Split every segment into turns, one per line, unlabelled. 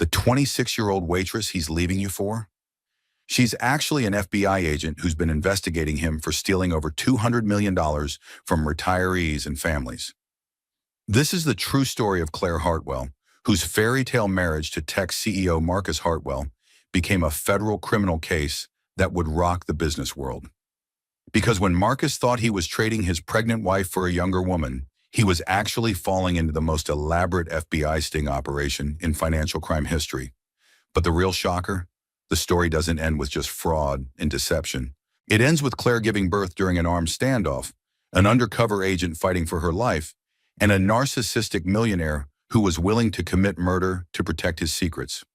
The 26-year-old waitress he's leaving you for? She's actually an FBI agent who's been investigating him for stealing over $200 million from retirees and families. This is the true story of Claire Hartwell, whose fairy tale marriage to tech CEO Marcus Hartwell became a federal criminal case that would rock the business world. Because when Marcus thought he was trading his pregnant wife for a younger woman, he was actually falling into the most elaborate FBI sting operation in financial crime history. But the real shocker? The story doesn't end with just fraud and deception. It ends with Claire giving birth during an armed standoff, an undercover agent fighting for her life, and a narcissistic millionaire who was willing to commit murder to protect his secrets.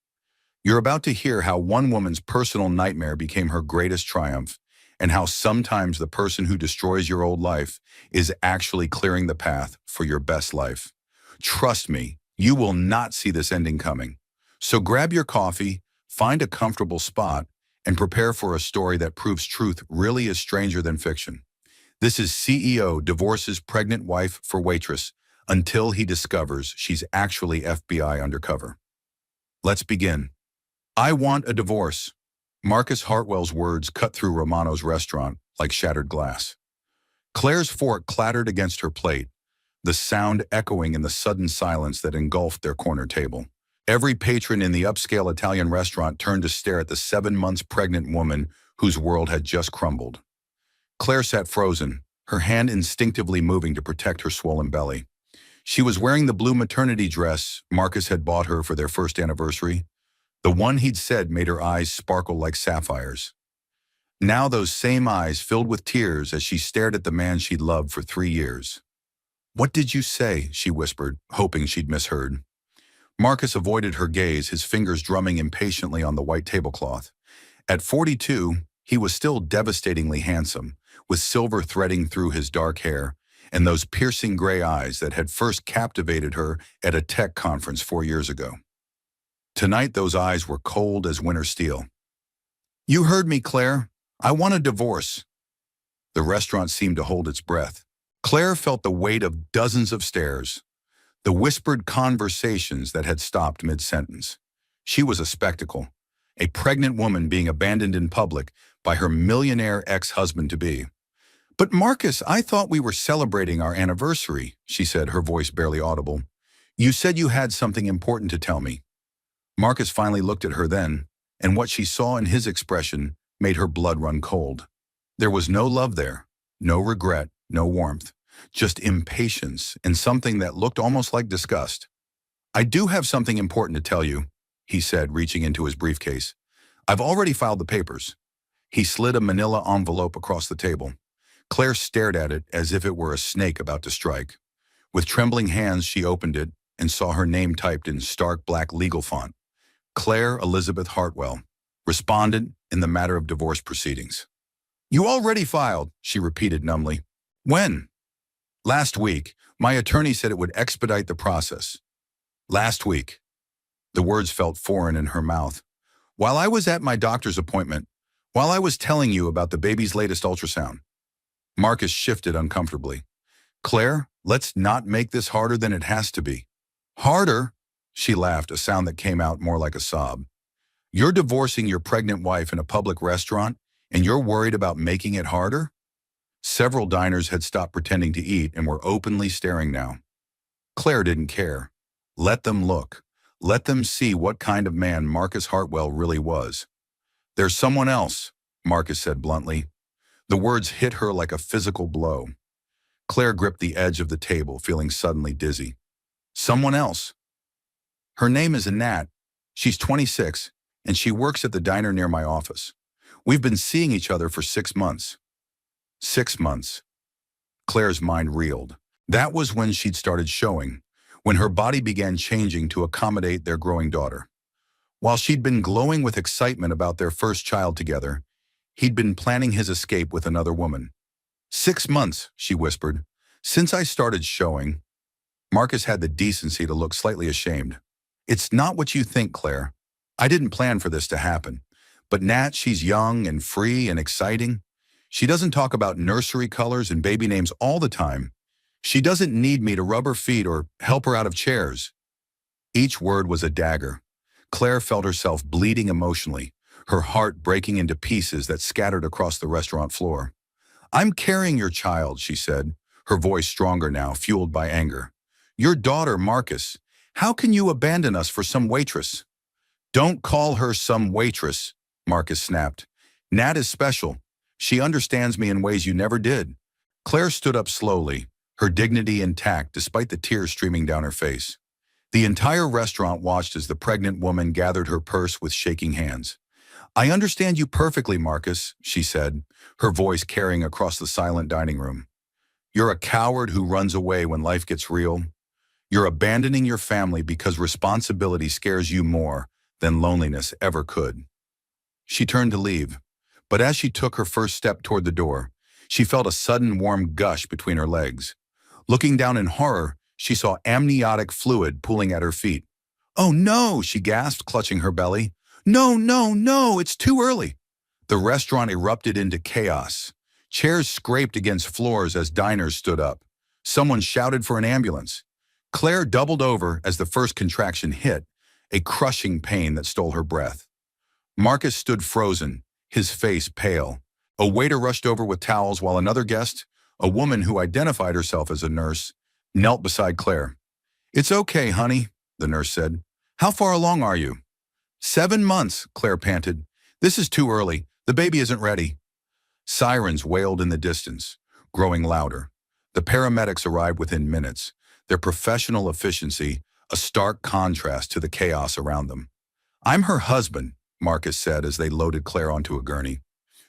You're about to hear how one woman's personal nightmare became her greatest triumph, and how sometimes the person who destroys your old life is actually clearing the path for your best life. Trust me, you will not see this ending coming. So grab your coffee, find a comfortable spot, and prepare for a story that proves truth really is stranger than fiction. This is CEO divorces pregnant wife for waitress until he discovers she's actually FBI undercover. Let's begin. I want a divorce. Marcus Hartwell's words cut through Romano's restaurant like shattered glass. Claire's fork clattered against her plate, the sound echoing in the sudden silence that engulfed their corner table. Every patron in the upscale Italian restaurant turned to stare at the 7 months pregnant woman whose world had just crumbled. Claire sat frozen, her hand instinctively moving to protect her swollen belly. She was wearing the blue maternity dress Marcus had bought her for their first anniversary, the one he'd said made her eyes sparkle like sapphires. Now those same eyes filled with tears as she stared at the man she'd loved for 3 years. "What did you say?" she whispered, hoping she'd misheard. Marcus avoided her gaze, his fingers drumming impatiently on the white tablecloth. At 42, he was still devastatingly handsome, with silver threading through his dark hair and those piercing gray eyes that had first captivated her at a tech conference 4 years ago. Tonight, those eyes were cold as winter steel. "You heard me, Claire. I want a divorce." The restaurant seemed to hold its breath. Claire felt the weight of dozens of stares, the whispered conversations that had stopped mid-sentence. She was a spectacle, a pregnant woman being abandoned in public by her millionaire ex-husband-to-be. "But Marcus, I thought we were celebrating our anniversary," she said, her voice barely audible. "You said you had something important to tell me." Marcus finally looked at her then, and what she saw in his expression made her blood run cold. There was no love there, no regret, no warmth, just impatience and something that looked almost like disgust. "I do have something important to tell you," he said, reaching into his briefcase. "I've already filed the papers." He slid a manila envelope across the table. Claire stared at it as if it were a snake about to strike. With trembling hands, she opened it and saw her name typed in stark black legal font. Claire Elizabeth Hartwell, respondent in the matter of divorce proceedings. "You already filed," she repeated numbly. "When?" "Last week. My attorney said it would expedite the process." "Last week." The words felt foreign in her mouth. "While I was at my doctor's appointment, while I was telling you about the baby's latest ultrasound." Marcus shifted uncomfortably. "Claire, let's not make this harder than it has to be." "Harder?" She laughed, a sound that came out more like a sob. "You're divorcing your pregnant wife in a public restaurant, and you're worried about making it harder?" Several diners had stopped pretending to eat and were openly staring now. Claire didn't care. Let them look. Let them see what kind of man Marcus Hartwell really was. "There's someone else," Marcus said bluntly. The words hit her like a physical blow. Claire gripped the edge of the table, feeling suddenly dizzy. "Someone else?" "Her name is Annette. She's 26, and she works at the diner near my office. We've been seeing each other for 6 months." 6 months. Claire's mind reeled. That was when she'd started showing, when her body began changing to accommodate their growing daughter. While she'd been glowing with excitement about their first child together, he'd been planning his escape with another woman. 6 months, she whispered. "Since I started showing." Marcus had the decency to look slightly ashamed. "It's not what you think, Claire. I didn't plan for this to happen. But Nat, she's young and free and exciting. She doesn't talk about nursery colors and baby names all the time. She doesn't need me to rub her feet or help her out of chairs." Each word was a dagger. Claire felt herself bleeding emotionally, her heart breaking into pieces that scattered across the restaurant floor. "I'm carrying your child," she said, her voice stronger now, fueled by anger. "Your daughter, Marcus. How can you abandon us for some waitress?" "Don't call her some waitress," Marcus snapped. "Nat is special. She understands me in ways you never did." Claire stood up slowly, her dignity intact despite the tears streaming down her face. The entire restaurant watched as the pregnant woman gathered her purse with shaking hands. "I understand you perfectly, Marcus," she said, her voice carrying across the silent dining room. "You're a coward who runs away when life gets real. You're abandoning your family because responsibility scares you more than loneliness ever could." She turned to leave, but as she took her first step toward the door, she felt a sudden warm gush between her legs. Looking down in horror, she saw amniotic fluid pooling at her feet. "Oh no," she gasped, clutching her belly. "No, no, no, it's too early." The restaurant erupted into chaos. Chairs scraped against floors as diners stood up. Someone shouted for an ambulance. Claire doubled over as the first contraction hit, a crushing pain that stole her breath. Marcus stood frozen, his face pale. A waiter rushed over with towels while another guest, a woman who identified herself as a nurse, knelt beside Claire. "It's okay, honey," the nurse said. "How far along are you?" "7 months," Claire panted. "This is too early. The baby isn't ready." Sirens wailed in the distance, growing louder. The paramedics arrived within minutes, their professional efficiency a stark contrast to the chaos around them. "I'm her husband," Marcus said as they loaded Claire onto a gurney.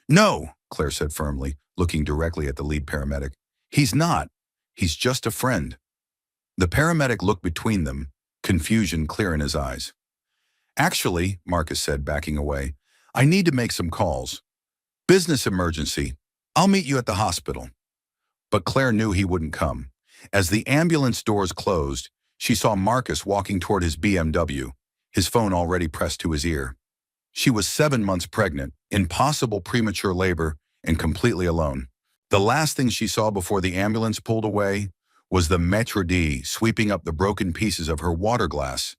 "No," Claire said firmly, looking directly at the lead paramedic. "He's not. He's just a friend." The paramedic looked between them, confusion clear in his eyes. "Actually," Marcus said, backing away, "I need to make some calls. Business emergency. I'll meet you at the hospital." But Claire knew he wouldn't come. As the ambulance doors closed, she saw Marcus walking toward his BMW, his phone already pressed to his ear. She was 7 months pregnant, in possible premature labor, and completely alone. The last thing she saw before the ambulance pulled away was the maître d' sweeping up the broken pieces of her water glass,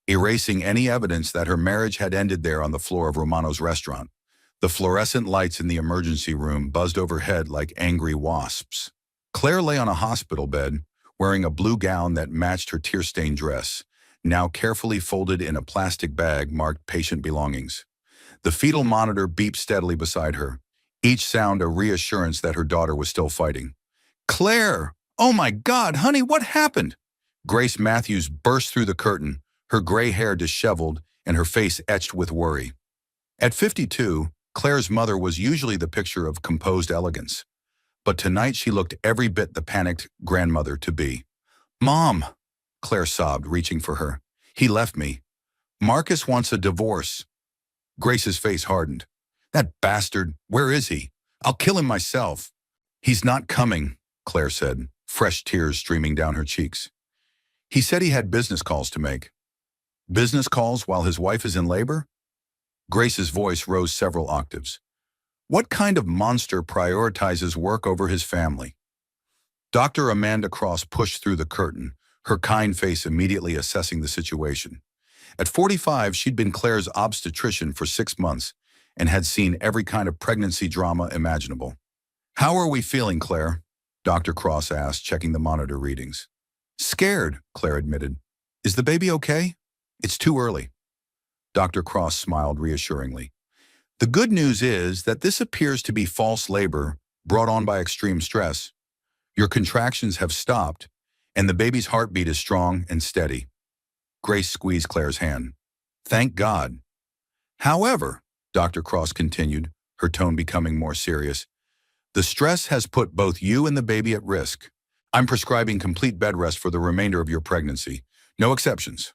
erasing any evidence that her marriage had ended there on the floor of Romano's restaurant. The fluorescent lights in the emergency room buzzed overhead like angry wasps. Claire lay on a hospital bed, wearing a blue gown that matched her tear-stained dress, now carefully folded in a plastic bag marked patient belongings. The fetal monitor beeped steadily beside her, each sound a reassurance that her daughter was still fighting. "Claire! Oh my God, honey, what happened?" Grace Matthews burst through the curtain, her gray hair disheveled and her face etched with worry. At 52, Claire's mother was usually the picture of composed elegance. But tonight she looked every bit the panicked grandmother to be. "Mom," Claire sobbed, reaching for her. "He left me. Marcus wants a divorce." Grace's face hardened. "That bastard, where is he? I'll kill him myself." "He's not coming," Claire said, fresh tears streaming down her cheeks. "He said he had business calls to make." "Business calls while his wife is in labor?" Grace's voice rose several octaves. "What kind of monster prioritizes work over his family?" Dr. Amanda Cross pushed through the curtain, her kind face immediately assessing the situation. At 45, she'd been Claire's obstetrician for 6 months and had seen every kind of pregnancy drama imaginable. "How are we feeling, Claire?" Dr. Cross asked, checking the monitor readings. "Scared," Claire admitted. "Is the baby okay?" "It's too early." Dr. Cross smiled reassuringly. "The good news is that this appears to be false labor brought on by extreme stress. Your contractions have stopped, and the baby's heartbeat is strong and steady." Grace squeezed Claire's hand. "Thank God." "However," Dr. Cross continued, her tone becoming more serious, "the stress has put both you and the baby at risk. I'm prescribing complete bed rest for the remainder of your pregnancy. No exceptions."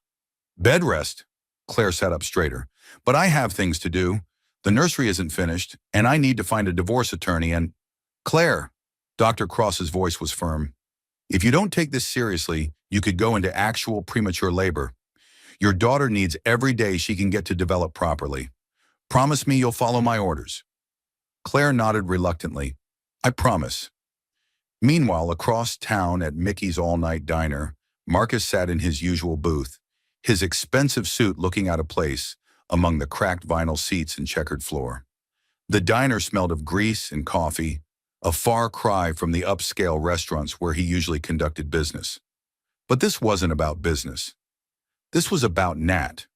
"Bed rest?" Claire sat up straighter. "But I have things to do. The nursery isn't finished, and I need to find a divorce attorney and—" "Claire," Dr. Cross's voice was firm, "if you don't take this seriously, you could go into actual premature labor. Your daughter needs every day she can get to develop properly. Promise me you'll follow my orders." Claire nodded reluctantly. "I promise." Meanwhile, across town at Mickey's all-night diner, Marcus sat in his usual booth, his expensive suit looking out of place among the cracked vinyl seats and checkered floor. The diner smelled of grease and coffee, a far cry from the upscale restaurants where he usually conducted business. But this wasn't about business. This was about Nat.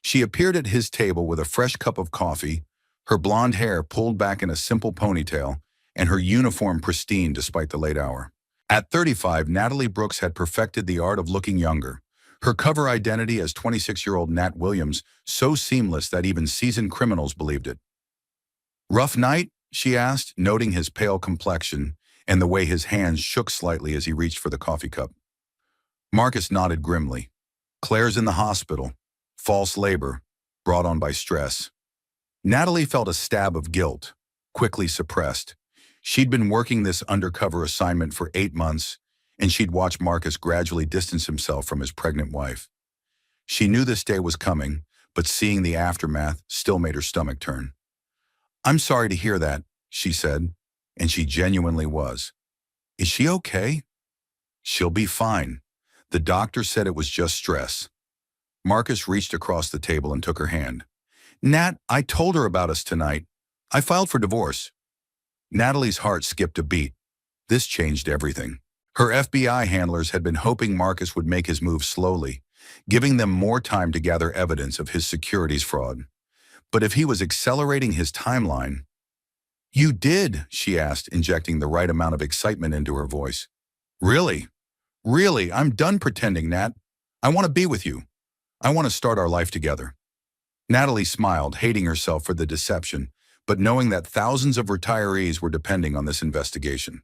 She appeared at his table with a fresh cup of coffee, her blonde hair pulled back in a simple ponytail, and her uniform pristine despite the late hour. At 35, Natalie Brooks had perfected the art of looking younger, her cover identity as 26-year-old Nat Williams so seamless that even seasoned criminals believed it. "Rough night?" she asked, noting his pale complexion and the way his hands shook slightly as he reached for the coffee cup. Marcus nodded grimly. "Claire's in the hospital. False labor, brought on by stress." Natalie felt a stab of guilt, quickly suppressed. She'd been working this undercover assignment for 8 months, and she'd watched Marcus gradually distance himself from his pregnant wife. She knew this day was coming, but seeing the aftermath still made her stomach turn. "I'm sorry to hear that," she said, and she genuinely was. "Is she okay?" "She'll be fine. The doctor said it was just stress." Marcus reached across the table and took her hand. "Nat, I told her about us tonight. I filed for divorce." Natalie's heart skipped a beat. This changed everything. Her FBI handlers had been hoping Marcus would make his move slowly, giving them more time to gather evidence of his securities fraud. But if he was accelerating his timeline— "You did?" she asked, injecting the right amount of excitement into her voice. "Really? Really, I'm done pretending, Nat. I want to be with you. I want to start our life together." Natalie smiled, hating herself for the deception, but knowing that thousands of retirees were depending on this investigation.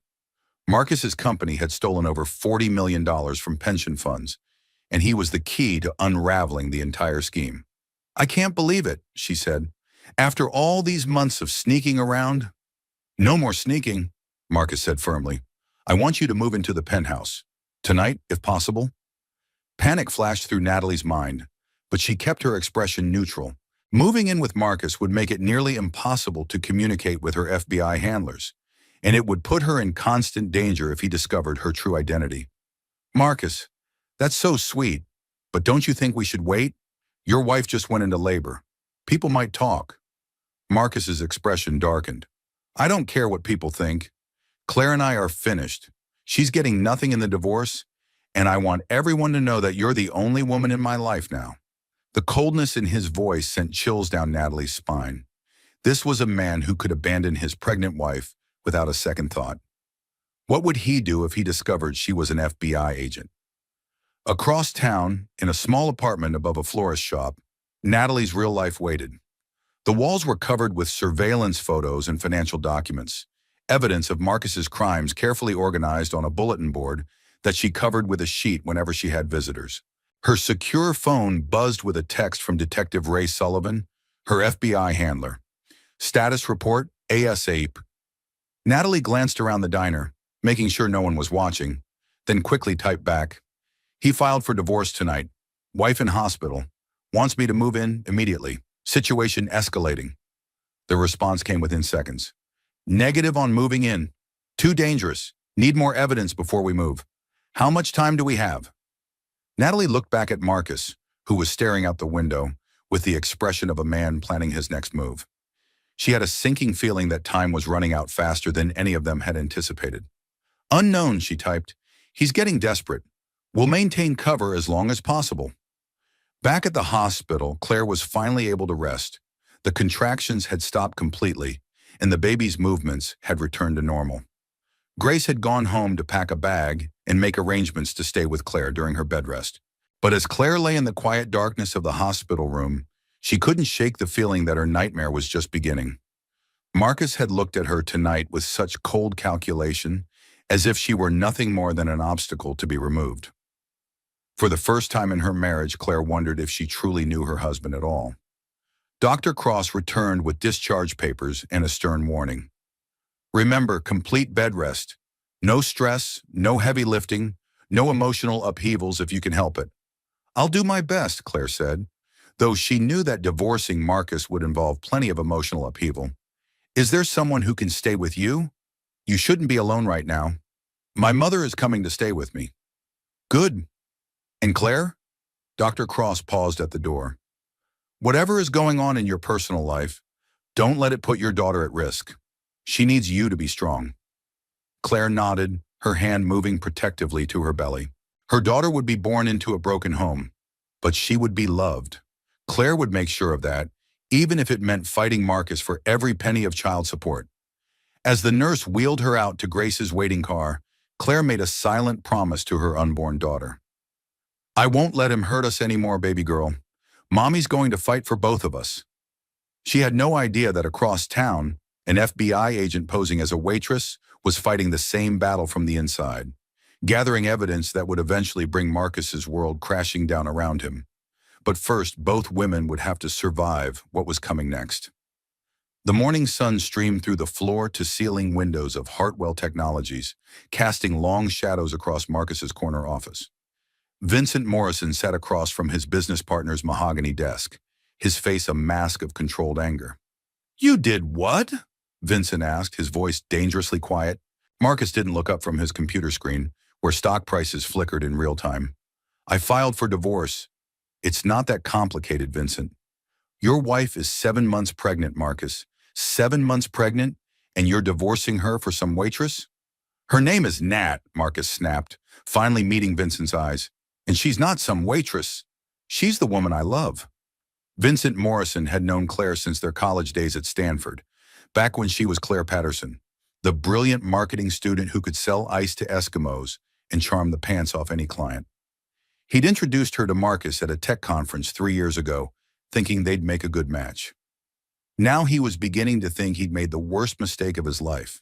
Marcus's company had stolen over $40 million from pension funds, and he was the key to unraveling the entire scheme. "I can't believe it," she said. "After all these months of sneaking around—" "No more sneaking," Marcus said firmly. "I want you to move into the penthouse. Tonight, if possible." Panic flashed through Natalie's mind, but she kept her expression neutral. Moving in with Marcus would make it nearly impossible to communicate with her FBI handlers, and it would put her in constant danger if he discovered her true identity. "Marcus, that's so sweet, but don't you think we should wait? Your wife just went into labor. People might talk." Marcus's expression darkened. "I don't care what people think. Claire and I are finished. She's getting nothing in the divorce, and I want everyone to know that you're the only woman in my life now." The coldness in his voice sent chills down Natalie's spine. This was a man who could abandon his pregnant wife without a second thought. What would he do if he discovered she was an FBI agent? Across town, in a small apartment above a florist shop, Natalie's real life waited. The walls were covered with surveillance photos and financial documents, evidence of Marcus's crimes carefully organized on a bulletin board that she covered with a sheet whenever she had visitors. Her secure phone buzzed with a text from Detective Ray Sullivan, her FBI handler. "Status report, ASAP." Natalie glanced around the diner, making sure no one was watching, then quickly typed back, "He filed for divorce tonight. Wife in hospital. Wants me to move in immediately. Situation escalating." The response came within seconds. "Negative on moving in. Too dangerous. Need more evidence before we move. How much time do we have?" Natalie looked back at Marcus, who was staring out the window with the expression of a man planning his next move. She had a sinking feeling that time was running out faster than any of them had anticipated. "Unknown," she typed. "He's getting desperate. We'll maintain cover as long as possible." Back at the hospital, Claire was finally able to rest. The contractions had stopped completely, and the baby's movements had returned to normal. Grace had gone home to pack a bag and make arrangements to stay with Claire during her bed rest. But as Claire lay in the quiet darkness of the hospital room, she couldn't shake the feeling that her nightmare was just beginning. Marcus had looked at her tonight with such cold calculation, as if she were nothing more than an obstacle to be removed. For the first time in her marriage, Claire wondered if she truly knew her husband at all. Dr. Cross returned with discharge papers and a stern warning. "Remember, complete bed rest. No stress, no heavy lifting, no emotional upheavals if you can help it." "I'll do my best," Claire said, though she knew that divorcing Marcus would involve plenty of emotional upheaval. "Is there someone who can stay with you? You shouldn't be alone right now." "My mother is coming to stay with me." "Good. And Claire?" Dr. Cross paused at the door. Whatever is going on in your personal life, don't let it put your daughter at risk. She needs you to be strong. Claire nodded, her hand moving protectively to her belly. Her daughter would be born into a broken home, but she would be loved. Claire would make sure of that, even if it meant fighting Marcus for every penny of child support. As the nurse wheeled her out to Grace's waiting car, Claire made a silent promise to her unborn daughter. I won't let him hurt us anymore, baby girl. Mommy's going to fight for both of us. She had no idea that across town, an FBI agent posing as a waitress was fighting the same battle from the inside, gathering evidence that would eventually bring Marcus's world crashing down around him. But first, both women would have to survive what was coming next. The morning sun streamed through the floor-to-ceiling windows of Hartwell Technologies, casting long shadows across Marcus's corner office. Vincent Morrison sat across from his business partner's mahogany desk, his face a mask of controlled anger. You did what? Vincent asked, his voice dangerously quiet. Marcus didn't look up from his computer screen, where stock prices flickered in real time. I filed for divorce. It's not that complicated, Vincent. Your wife is 7 months pregnant, Marcus. 7 months pregnant, and you're divorcing her for some waitress? Her name is Nat, Marcus snapped, finally meeting Vincent's eyes. And she's not some waitress. She's the woman I love. Vincent Morrison had known Claire since their college days at Stanford, back when she was Claire Patterson, the brilliant marketing student who could sell ice to Eskimos and charm the pants off any client. He'd introduced her to Marcus at a tech conference 3 years ago, thinking they'd make a good match. Now he was beginning to think he'd made the worst mistake of his life.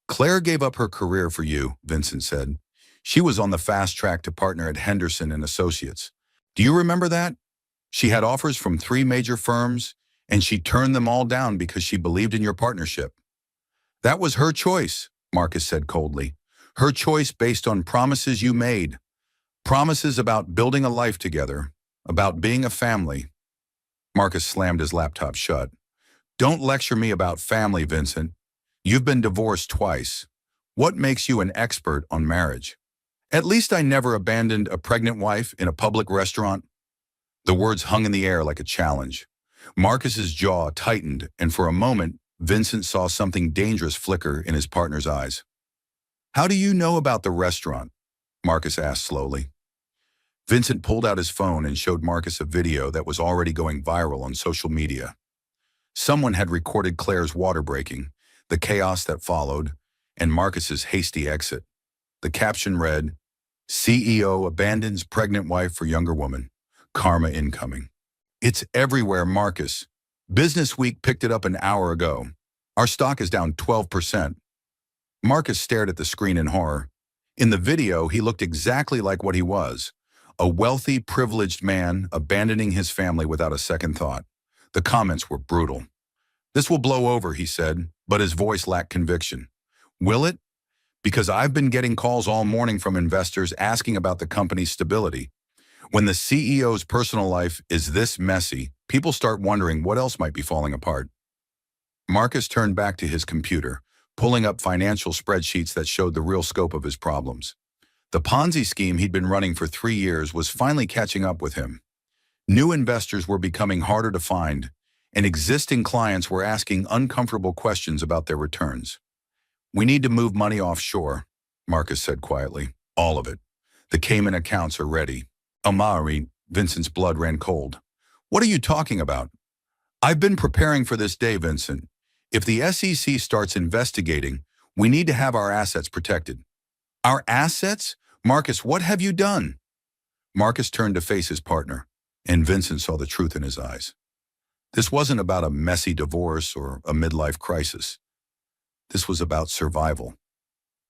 Claire gave up her career for you, Vincent said. She was on the fast track to partner at Henderson and Associates. Do you remember that? She had offers from 3 major firms, and she turned them all down because she believed in your partnership. That was her choice, Marcus said coldly. Her choice based on promises you made. Promises about building a life together, about being a family. Marcus slammed his laptop shut. Don't lecture me about family, Vincent. You've been divorced twice. What makes you an expert on marriage? At least I never abandoned a pregnant wife in a public restaurant. The words hung in the air like a challenge. Marcus's jaw tightened, and for a moment, Vincent saw something dangerous flicker in his partner's eyes. How do you know about the restaurant? Marcus asked slowly. Vincent pulled out his phone and showed Marcus a video that was already going viral on social media. Someone had recorded Claire's water breaking, the chaos that followed, and Marcus's hasty exit. The caption read, CEO abandons pregnant wife for younger woman. Karma incoming. It's everywhere, Marcus. Business Week picked it up an hour ago. Our stock is down 12%. Marcus stared at the screen in horror. In the video, he looked exactly like what he was. A wealthy, privileged man abandoning his family without a second thought. The comments were brutal. This will blow over, he said, but his voice lacked conviction. Will it? Because I've been getting calls all morning from investors asking about the company's stability. When the CEO's personal life is this messy, people start wondering what else might be falling apart. Marcus turned back to his computer, pulling up financial spreadsheets that showed the real scope of his problems. The Ponzi scheme he'd been running for 3 years was finally catching up with him. New investors were becoming harder to find, and existing clients were asking uncomfortable questions about their returns. We need to move money offshore, Marcus said quietly. All of it. The Cayman accounts are ready. Amari, Vincent's blood ran cold. What are you talking about? I've been preparing for this day, Vincent. If the SEC starts investigating, we need to have our assets protected. Our assets? Marcus, what have you done? Marcus turned to face his partner, and Vincent saw the truth in his eyes. This wasn't about a messy divorce or a midlife crisis. This was about survival.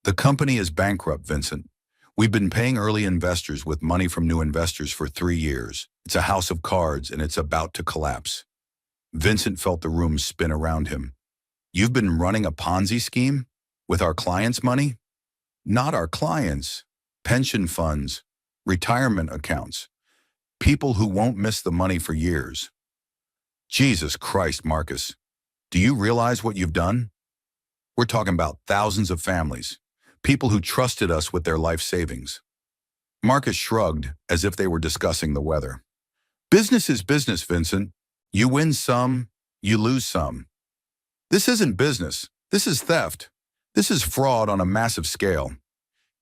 The company is bankrupt, Vincent. We've been paying early investors with money from new investors for 3 years. It's a house of cards, and it's about to collapse. Vincent felt the room spin around him. You've been running a Ponzi scheme? With our clients' money? Not our clients. Pension funds, retirement accounts, people who won't miss the money for years. Jesus Christ, Marcus. Do you realize what you've done? We're talking about thousands of families, people who trusted us with their life savings. Marcus shrugged as if they were discussing the weather. Business is business, Vincent. You win some, you lose some. This isn't business. This is theft. This is fraud on a massive scale.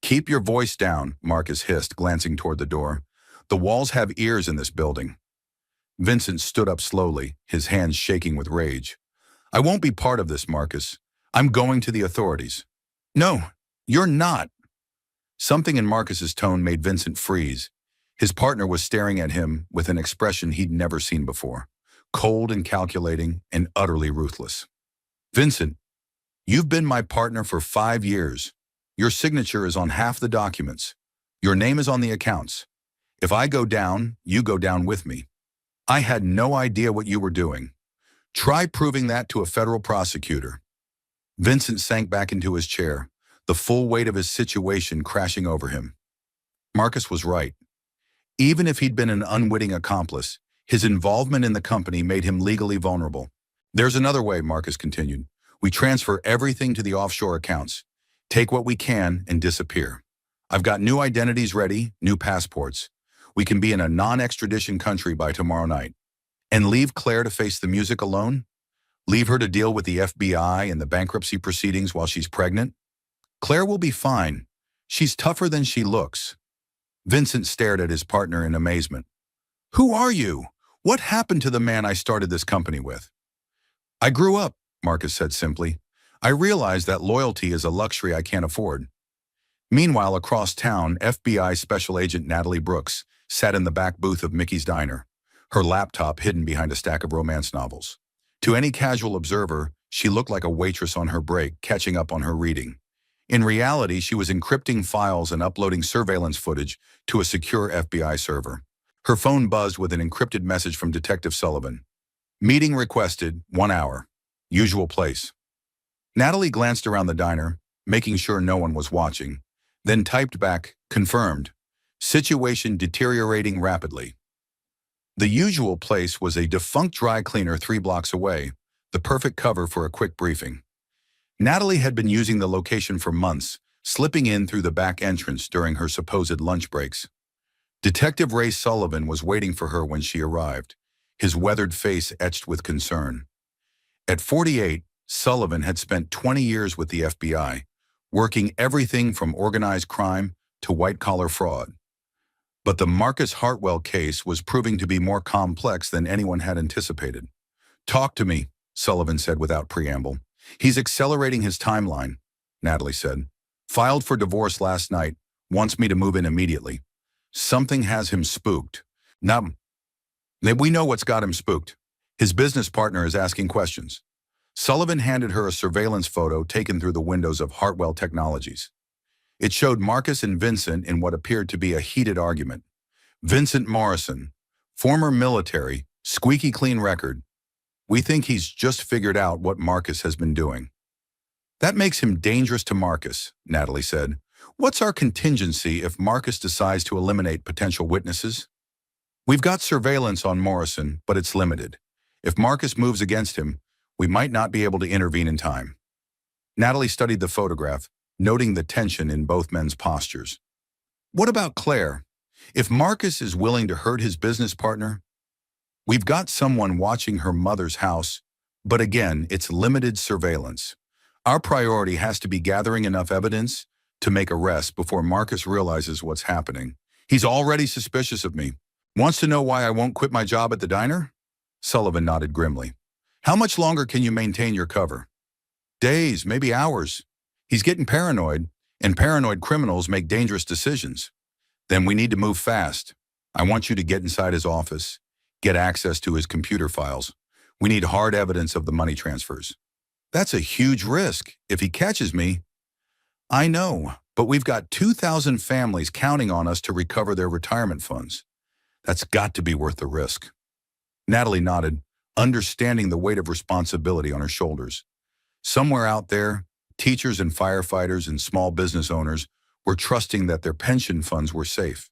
Keep your voice down, Marcus hissed, glancing toward the door. The walls have ears in this building. Vincent stood up slowly, his hands shaking with rage. I won't be part of this, Marcus. I'm going to the authorities. No, you're not. Something in Marcus's tone made Vincent freeze. His partner was staring at him with an expression he'd never seen before, cold and calculating and utterly ruthless. Vincent, you've been my partner for 5 years. Your signature is on half the documents. Your name is on the accounts. If I go down, you go down with me. I had no idea what you were doing. Try proving that to a federal prosecutor. Vincent sank back into his chair, the full weight of his situation crashing over him. Marcus was right. Even if he'd been an unwitting accomplice, his involvement in the company made him legally vulnerable. There's another way, Marcus continued. We transfer everything to the offshore accounts. Take what we can and disappear. I've got new identities ready, new passports. We can be in a non-extradition country by tomorrow night. And leave Claire to face the music alone? Leave her to deal with the FBI and the bankruptcy proceedings while she's pregnant? Claire will be fine. She's tougher than she looks. Vincent stared at his partner in amazement. Who are you? What happened to the man I started this company with? I grew up, Marcus said simply. I realized that loyalty is a luxury I can't afford. Meanwhile, across town, FBI Special Agent Natalie Brooks sat in the back booth of Mickey's Diner, her laptop hidden behind a stack of romance novels. To any casual observer, she looked like a waitress on her break, catching up on her reading. In reality, she was encrypting files and uploading surveillance footage to a secure FBI server. Her phone buzzed with an encrypted message from Detective Sullivan. Meeting requested, 1 hour. Usual place. Natalie glanced around the diner, making sure no one was watching, then typed back, confirmed. Situation deteriorating rapidly. The usual place was a defunct dry cleaner 3 blocks away, the perfect cover for a quick briefing. Natalie had been using the location for months, slipping in through the back entrance during her supposed lunch breaks. Detective Ray Sullivan was waiting for her when she arrived, his weathered face etched with concern. At 48, Sullivan had spent 20 years with the FBI, working everything from organized crime to white-collar fraud. But the Marcus Hartwell case was proving to be more complex than anyone had anticipated. Talk to me, Sullivan said without preamble. He's accelerating his timeline, Natalie said. Filed for divorce last night, wants me to move in immediately. Something has him spooked. Now, we know what's got him spooked. His business partner is asking questions. Sullivan handed her a surveillance photo taken through the windows of Hartwell Technologies. It showed Marcus and Vincent in what appeared to be a heated argument. Vincent Morrison, former military, squeaky clean record. We think he's just figured out what Marcus has been doing. That makes him dangerous to Marcus, Natalie said. What's our contingency if Marcus decides to eliminate potential witnesses? We've got surveillance on Morrison, but it's limited. If Marcus moves against him, we might not be able to intervene in time. Natalie studied the photograph, noting the tension in both men's postures. What about Claire? If Marcus is willing to hurt his business partner, we've got someone watching her mother's house, but again, it's limited surveillance. Our priority has to be gathering enough evidence to make arrests before Marcus realizes what's happening. He's already suspicious of me. Wants to know why I won't quit my job at the diner? Sullivan nodded grimly. How much longer can you maintain your cover? Days, maybe hours. He's getting paranoid, and paranoid criminals make dangerous decisions. Then we need to move fast. I want you to get inside his office, get access to his computer files. We need hard evidence of the money transfers. That's a huge risk. If he catches me, I know, but we've got 2,000 families counting on us to recover their retirement funds. That's got to be worth the risk. Natalie nodded, understanding the weight of responsibility on her shoulders. Somewhere out there, teachers and firefighters and small business owners were trusting that their pension funds were safe.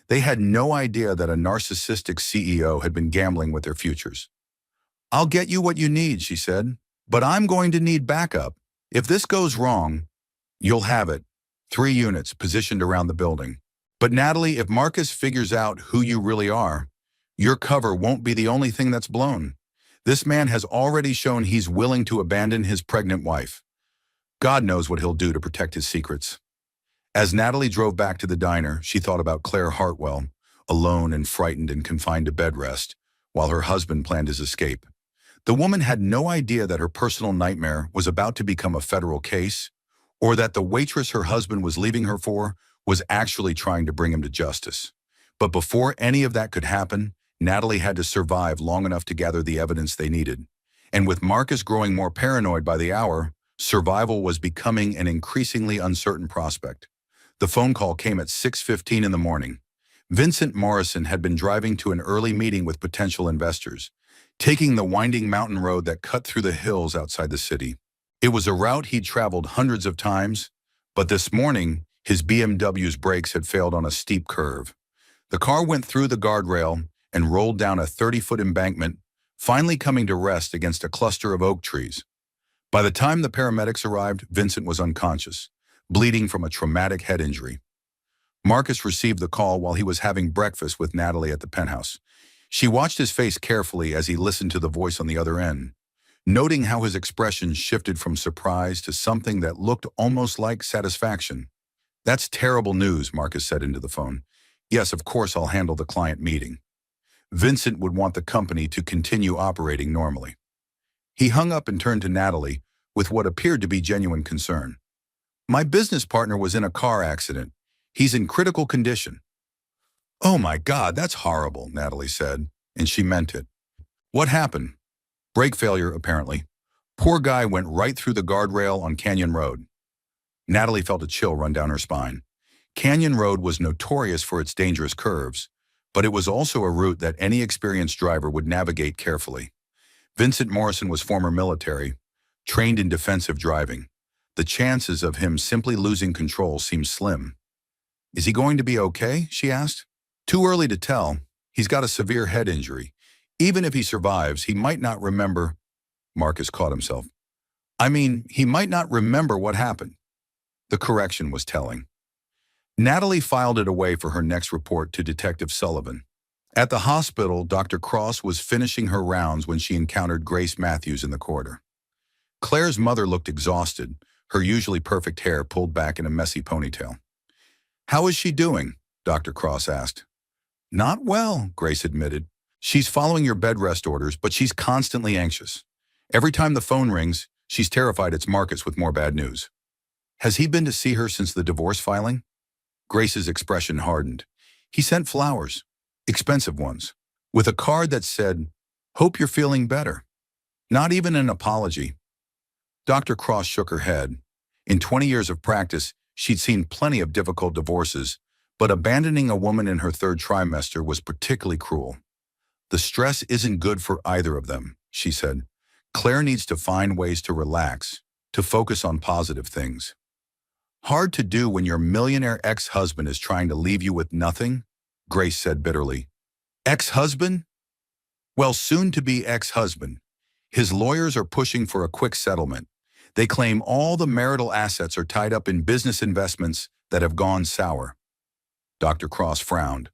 They had no idea that a narcissistic CEO had been gambling with their futures. I'll get you what you need, she said, but I'm going to need backup. If this goes wrong, you'll have it. 3 units positioned around the building. But Natalie, if Marcus figures out who you really are, your cover won't be the only thing that's blown. This man has already shown he's willing to abandon his pregnant wife. God knows what he'll do to protect his secrets. As Natalie drove back to the diner, she thought about Claire Hartwell, alone and frightened and confined to bed rest, while her husband planned his escape. The woman had no idea that her personal nightmare was about to become a federal case, or that the waitress her husband was leaving her for was actually trying to bring him to justice. But before any of that could happen, Natalie had to survive long enough to gather the evidence they needed. And with Marcus growing more paranoid by the hour, survival was becoming an increasingly uncertain prospect. The phone call came at 6:15 in the morning. Vincent Morrison had been driving to an early meeting with potential investors, taking the winding mountain road that cut through the hills outside the city. It was a route he'd traveled hundreds of times, but this morning, his BMW's brakes had failed on a steep curve. The car went through the guardrail and rolled down a 30-foot embankment, finally coming to rest against a cluster of oak trees. By the time the paramedics arrived, Vincent was unconscious, bleeding from a traumatic head injury. Marcus received the call while he was having breakfast with Natalie at the penthouse. She watched his face carefully as he listened to the voice on the other end, noting how his expression shifted from surprise to something that looked almost like satisfaction. "That's terrible news," Marcus said into the phone. "Yes, of course I'll handle the client meeting." Vincent would want the company to continue operating normally. He hung up and turned to Natalie with what appeared to be genuine concern. "My business partner was in a car accident. He's in critical condition." "Oh my God, that's horrible," Natalie said, and she meant it. "What happened?" "Brake failure, apparently. Poor guy went right through the guardrail on Canyon Road." Natalie felt a chill run down her spine. Canyon Road was notorious for its dangerous curves, but it was also a route that any experienced driver would navigate carefully. Vincent Morrison was former military, trained in defensive driving. The chances of him simply losing control seemed slim. "Is he going to be okay?" she asked. "Too early to tell. He's got a severe head injury. Even if he survives, he might not remember." Marcus caught himself. He might not remember what happened." The correction was telling. Natalie filed it away for her next report to Detective Sullivan. At the hospital, Dr. Cross was finishing her rounds when she encountered Grace Matthews in the corridor. Claire's mother looked exhausted, her usually perfect hair pulled back in a messy ponytail. "How is she doing?" Dr. Cross asked. "Not well," Grace admitted. "She's following your bed rest orders, but she's constantly anxious. Every time the phone rings, she's terrified it's Marcus with more bad news." "Has he been to see her since the divorce filing?" Grace's expression hardened. "He sent flowers, expensive ones, with a card that said, 'Hope you're feeling better.' Not even an apology." Dr. Cross shook her head. In 20 years of practice, she'd seen plenty of difficult divorces, but abandoning a woman in her third trimester was particularly cruel. "The stress isn't good for either of them," she said. "Claire needs to find ways to relax, to focus on positive things." "Hard to do when your millionaire ex-husband is trying to leave you with nothing," Grace said bitterly. "Ex-husband?" "Well, soon-to-be ex-husband. His lawyers are pushing for a quick settlement. They claim all the marital assets are tied up in business investments that have gone sour." Dr. Cross frowned.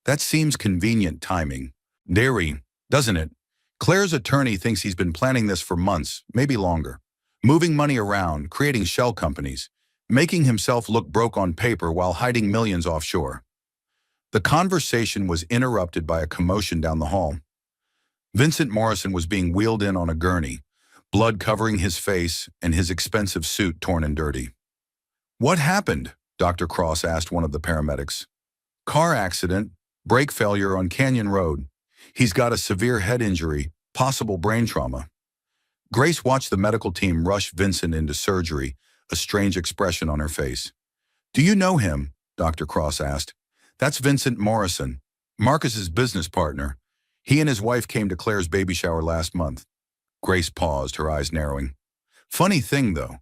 "That seems convenient timing. Dairy, doesn't it? Claire's attorney thinks he's been planning this for months, maybe longer. Moving money around, creating shell companies, making himself look broke on paper while hiding millions offshore." The conversation was interrupted by a commotion down the hall. Vincent Morrison was being wheeled in on a gurney, blood covering his face and his expensive suit torn and dirty. "What happened?" Dr. Cross asked one of the paramedics. "Car accident, brake failure on Canyon Road. He's got a severe head injury, possible brain trauma." Grace watched the medical team rush Vincent into surgery, a strange expression on her face. "Do you know him?" Dr. Cross asked. "That's Vincent Morrison, Marcus's business partner. He and his wife came to Claire's baby shower last month." Grace paused, her eyes narrowing. "Funny thing, though.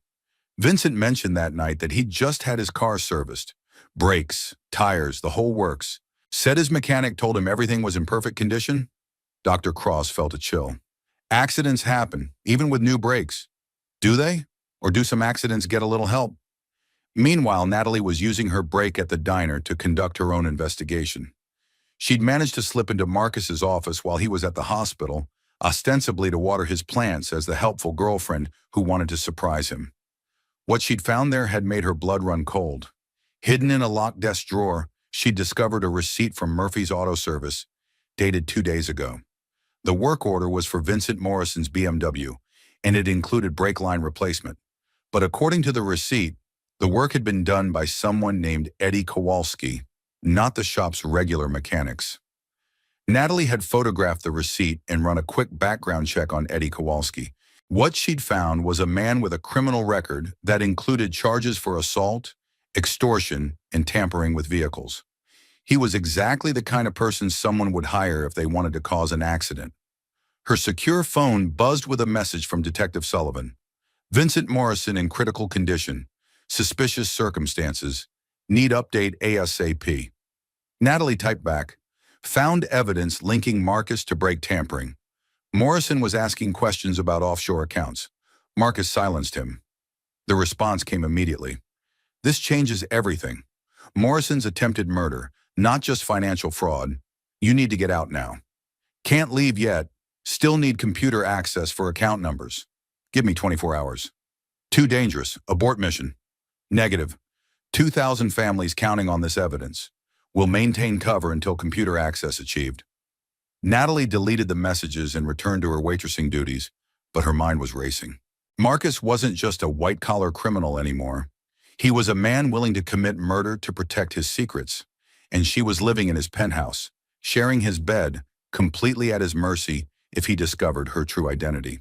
Vincent mentioned that night that he'd just had his car serviced. Brakes, tires, the whole works. Said his mechanic told him everything was in perfect condition." Dr. Cross felt a chill. "Accidents happen, even with new brakes. Do they? Or do some accidents get a little help?" Meanwhile, Natalie was using her break at the diner to conduct her own investigation. She'd managed to slip into Marcus's office while he was at the hospital, ostensibly to water his plants as the helpful girlfriend who wanted to surprise him. What she'd found there had made her blood run cold. Hidden in a locked desk drawer, she'd discovered a receipt from Murphy's Auto Service, dated 2 days ago. The work order was for Vincent Morrison's BMW, and it included brake line replacement. But according to the receipt, the work had been done by someone named Eddie Kowalski, not the shop's regular mechanics. Natalie had photographed the receipt and run a quick background check on Eddie Kowalski. What she'd found was a man with a criminal record that included charges for assault, extortion, and tampering with vehicles. He was exactly the kind of person someone would hire if they wanted to cause an accident. Her secure phone buzzed with a message from Detective Sullivan. Vincent Morrison in critical condition. Suspicious circumstances. Need update ASAP. Natalie typed back, found evidence linking Marcus to brake tampering. Morrison was asking questions about offshore accounts. Marcus silenced him. The response came immediately. This changes everything. Morrison's attempted murder, not just financial fraud. You need to get out now. Can't leave yet. Still need computer access for account numbers. Give me 24 hours. Too dangerous. Abort mission. Negative. 2,000 families counting on this evidence. Will maintain cover until computer access achieved. Natalie deleted the messages and returned to her waitressing duties, but her mind was racing. Marcus wasn't just a white-collar criminal anymore. He was a man willing to commit murder to protect his secrets, and she was living in his penthouse, sharing his bed, completely at his mercy if he discovered her true identity.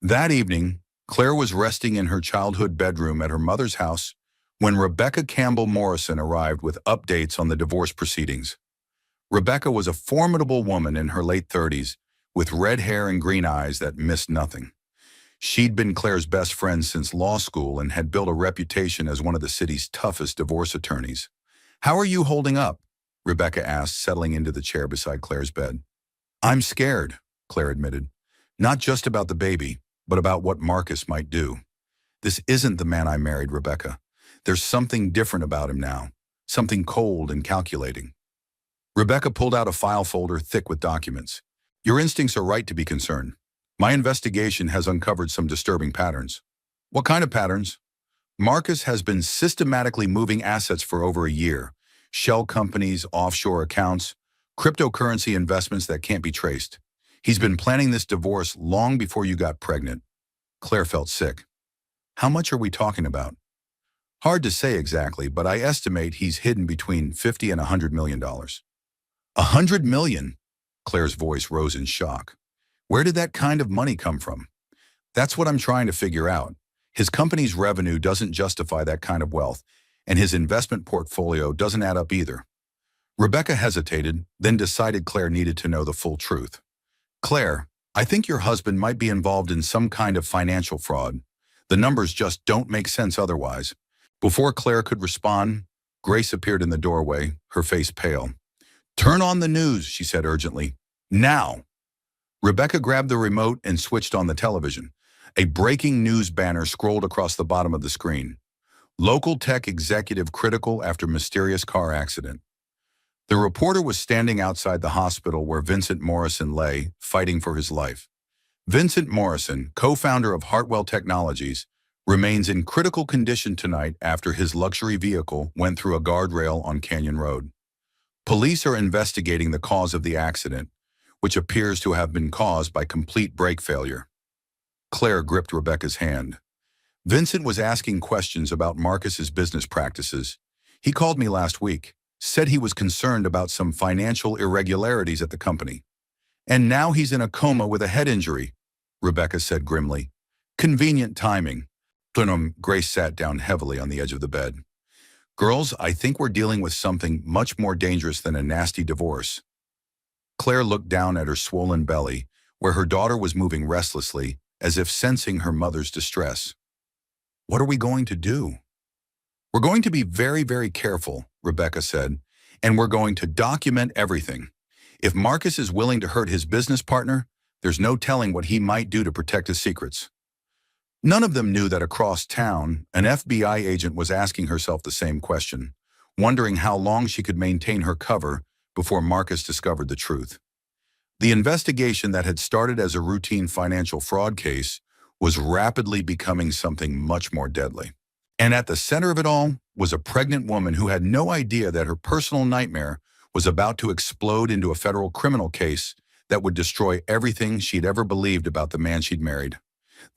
That evening, Claire was resting in her childhood bedroom at her mother's house when Rebecca Campbell Morrison arrived with updates on the divorce proceedings. Rebecca was a formidable woman in her late 30s, with red hair and green eyes that missed nothing. She'd been Claire's best friend since law school and had built a reputation as one of the city's toughest divorce attorneys. "How are you holding up?" Rebecca asked, settling into the chair beside Claire's bed. "I'm scared," Claire admitted. "Not just about the baby, but about what Marcus might do. This isn't the man I married, Rebecca. There's something different about him now, something cold and calculating." Rebecca pulled out a file folder thick with documents. "Your instincts are right to be concerned. My investigation has uncovered some disturbing patterns." "What kind of patterns?" "Marcus has been systematically moving assets for over a year. Shell companies, offshore accounts, cryptocurrency investments that can't be traced. He's been planning this divorce long before you got pregnant." Claire felt sick. "How much are we talking about?" "Hard to say exactly, but I estimate he's hidden between $50 and $100 million. $100 million? Claire's voice rose in shock. "Where did that kind of money come from?" "That's what I'm trying to figure out. His company's revenue doesn't justify that kind of wealth, and his investment portfolio doesn't add up either." Rebecca hesitated, then decided Claire needed to know the full truth. "Claire, I think your husband might be involved in some kind of financial fraud. The numbers just don't make sense otherwise." Before Claire could respond, Grace appeared in the doorway, her face pale. "Turn on the news," she said urgently. "Now!" Rebecca grabbed the remote and switched on the television. A breaking news banner scrolled across the bottom of the screen. "Local tech executive critical after mysterious car accident." The reporter was standing outside the hospital where Vincent Morrison lay, fighting for his life. Vincent Morrison, co-founder of Hartwell Technologies, remains in critical condition tonight after his luxury vehicle went through a guardrail on Canyon Road. Police are investigating the cause of the accident, which appears to have been caused by complete brake failure. Claire gripped Rebecca's hand. "Vincent was asking questions about Marcus's business practices. He called me last week, said he was concerned about some financial irregularities at the company. And now he's in a coma with a head injury," Rebecca said grimly. "Convenient timing." Grace sat down heavily on the edge of the bed. "Girls, I think we're dealing with something much more dangerous than a nasty divorce." Claire looked down at her swollen belly, where her daughter was moving restlessly, as if sensing her mother's distress. "What are we going to do?" "We're going to be very, very careful," Rebecca said, "and we're going to document everything. If Marcus is willing to hurt his business partner, there's no telling what he might do to protect his secrets." None of them knew that across town, an FBI agent was asking herself the same question, wondering how long she could maintain her cover before Marcus discovered the truth. The investigation that had started as a routine financial fraud case was rapidly becoming something much more deadly. And at the center of it all was a pregnant woman who had no idea that her personal nightmare was about to explode into a federal criminal case that would destroy everything she'd ever believed about the man she'd married.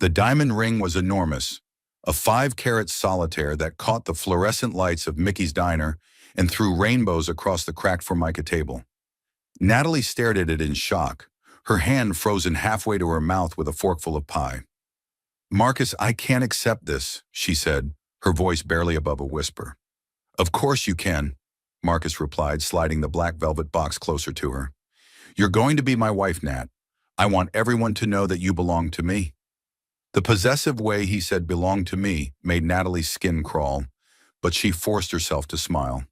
The diamond ring was enormous, a 5-carat solitaire that caught the fluorescent lights of Mickey's diner and threw rainbows across the cracked Formica table. Natalie stared at it in shock, her hand frozen halfway to her mouth with a forkful of pie. "Marcus, I can't accept this," she said, her voice barely above a whisper. "Of course you can," Marcus replied, sliding the black velvet box closer to her. "You're going to be my wife, Nat. I want everyone to know that you belong to me." The possessive way he said "belong to me" made Natalie's skin crawl, but she forced herself to smile.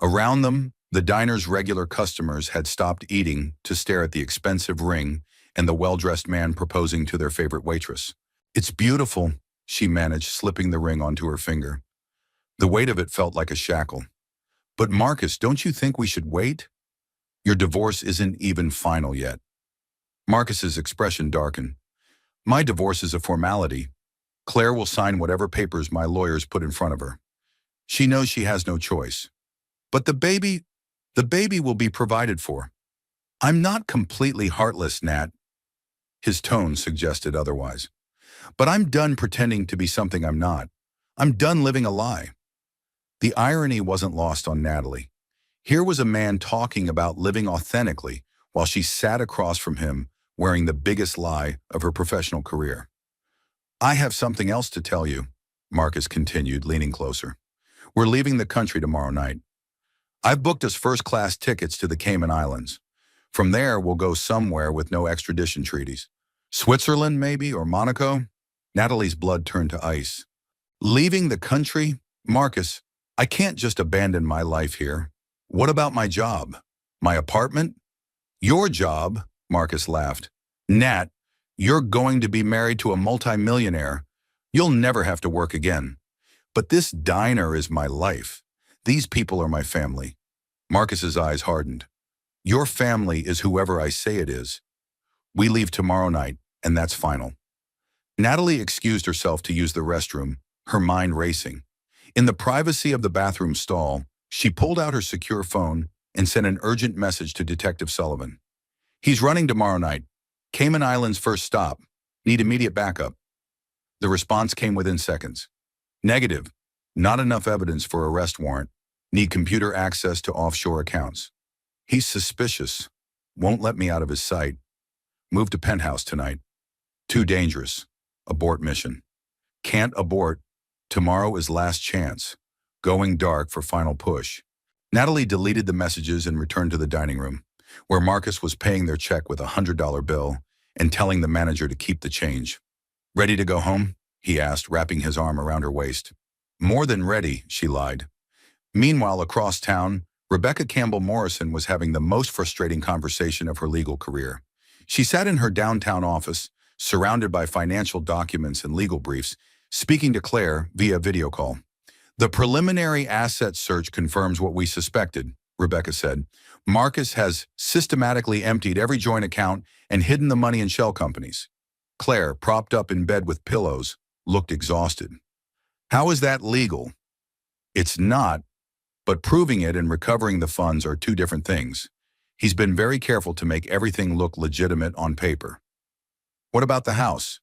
Around them, the diner's regular customers had stopped eating to stare at the expensive ring and the well-dressed man proposing to their favorite waitress. "It's beautiful," she managed, slipping the ring onto her finger. The weight of it felt like a shackle. "But Marcus, don't you think we should wait? Your divorce isn't even final yet." Marcus's expression darkened. "My divorce is a formality. Claire will sign whatever papers my lawyers put in front of her. She knows she has no choice. But the baby will be provided for." "I'm not completely heartless, Nat." His tone suggested otherwise. "But I'm done pretending to be something I'm not. I'm done living a lie." The irony wasn't lost on Natalie. Here was a man talking about living authentically while she sat across from him wearing the biggest lie of her professional career. "I have something else to tell you," Marcus continued, leaning closer. "We're leaving the country tomorrow night. I've booked us first-class tickets to the Cayman Islands. From there, we'll go somewhere with no extradition treaties. Switzerland, maybe, or Monaco?" Natalie's blood turned to ice. "Leaving the country? Marcus, I can't just abandon my life here. What about my job? My apartment?" "Your job?" Marcus laughed. "Nat, you're going to be married to a multimillionaire. You'll never have to work again. But this diner is my life. These people are my family." Marcus's eyes hardened. "Your family is whoever I say it is. We leave tomorrow night, and that's final." Natalie excused herself to use the restroom, her mind racing. In the privacy of the bathroom stall, she pulled out her secure phone and sent an urgent message to Detective Sullivan. "He's running tomorrow night. Cayman Islands first stop. Need immediate backup." The response came within seconds. "Negative. Not enough evidence for arrest warrant. Need computer access to offshore accounts. He's suspicious. Won't let me out of his sight. Move to penthouse tonight. Too dangerous. Abort mission. Can't abort. Tomorrow is last chance. Going dark for final push." Natalie deleted the messages and returned to the dining room, where Marcus was paying their check with a $100 bill and telling the manager to keep the change. "Ready to go home?" he asked, wrapping his arm around her waist. "More than ready," she lied. Meanwhile, across town, Rebecca Campbell Morrison was having the most frustrating conversation of her legal career. She sat in her downtown office, surrounded by financial documents and legal briefs, speaking to Claire via video call. "The preliminary asset search confirms what we suspected," Rebecca said. "Marcus has systematically emptied every joint account and hidden the money in shell companies." Claire, propped up in bed with pillows, looked exhausted. "How is that legal?" "It's not, but proving it and recovering the funds are two different things. He's been very careful to make everything look legitimate on paper." "What about the house?"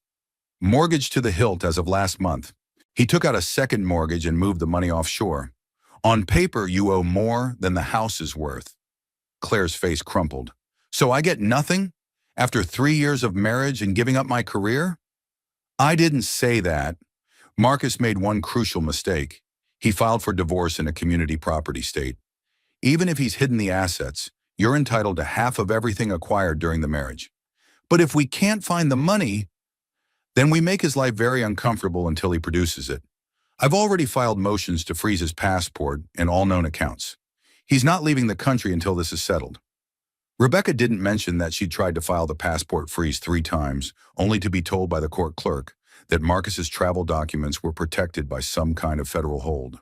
"Mortgage to the hilt as of last month. He took out a second mortgage and moved the money offshore. On paper, you owe more than the house is worth." Claire's face crumpled. "So I get nothing? After 3 years of marriage and giving up my career?" "I didn't say that." Marcus made one crucial mistake. He filed for divorce in a community property state. Even if he's hidden the assets, you're entitled to half of everything acquired during the marriage. "But if we can't find the money," "then we make his life very uncomfortable until he produces it. I've already filed motions to freeze his passport and all known accounts. He's not leaving the country until this is settled." Rebecca didn't mention that she'd tried to file the passport freeze 3 times, only to be told by the court clerk that Marcus's travel documents were protected by some kind of federal hold.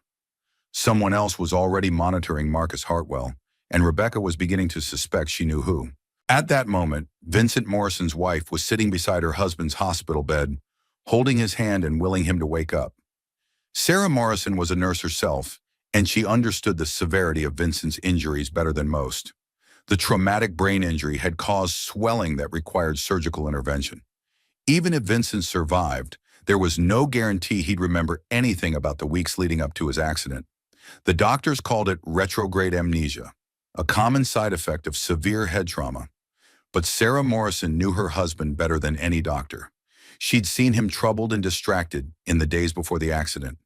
Someone else was already monitoring Marcus Hartwell, and Rebecca was beginning to suspect she knew who. At that moment, Vincent Morrison's wife was sitting beside her husband's hospital bed, holding his hand and willing him to wake up. Sarah Morrison was a nurse herself, and she understood the severity of Vincent's injuries better than most. The traumatic brain injury had caused swelling that required surgical intervention. Even if Vincent survived, there was no guarantee he'd remember anything about the weeks leading up to his accident. The doctors called it retrograde amnesia, a common side effect of severe head trauma. But Sarah Morrison knew her husband better than any doctor. She'd seen him troubled and distracted in the days before the accident,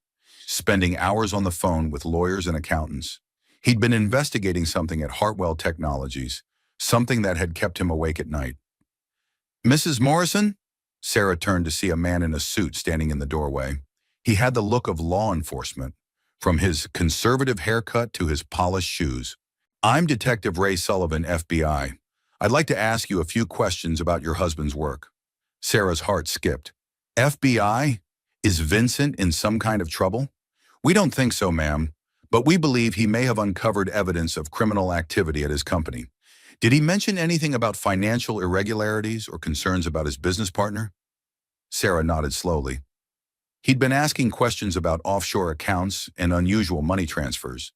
spending hours on the phone with lawyers and accountants. He'd been investigating something at Hartwell Technologies, something that had kept him awake at night. "Mrs. Morrison?" Sarah turned to see a man in a suit standing in the doorway. He had the look of law enforcement, from his conservative haircut to his polished shoes. "I'm Detective Ray Sullivan, FBI. I'd like to ask you a few questions about your husband's work." Sarah's heart skipped. "FBI? Is Vincent in some kind of trouble?" "We don't think so, ma'am, but we believe he may have uncovered evidence of criminal activity at his company. Did he mention anything about financial irregularities or concerns about his business partner?" Sarah nodded slowly. He'd been asking questions about offshore accounts and unusual money transfers.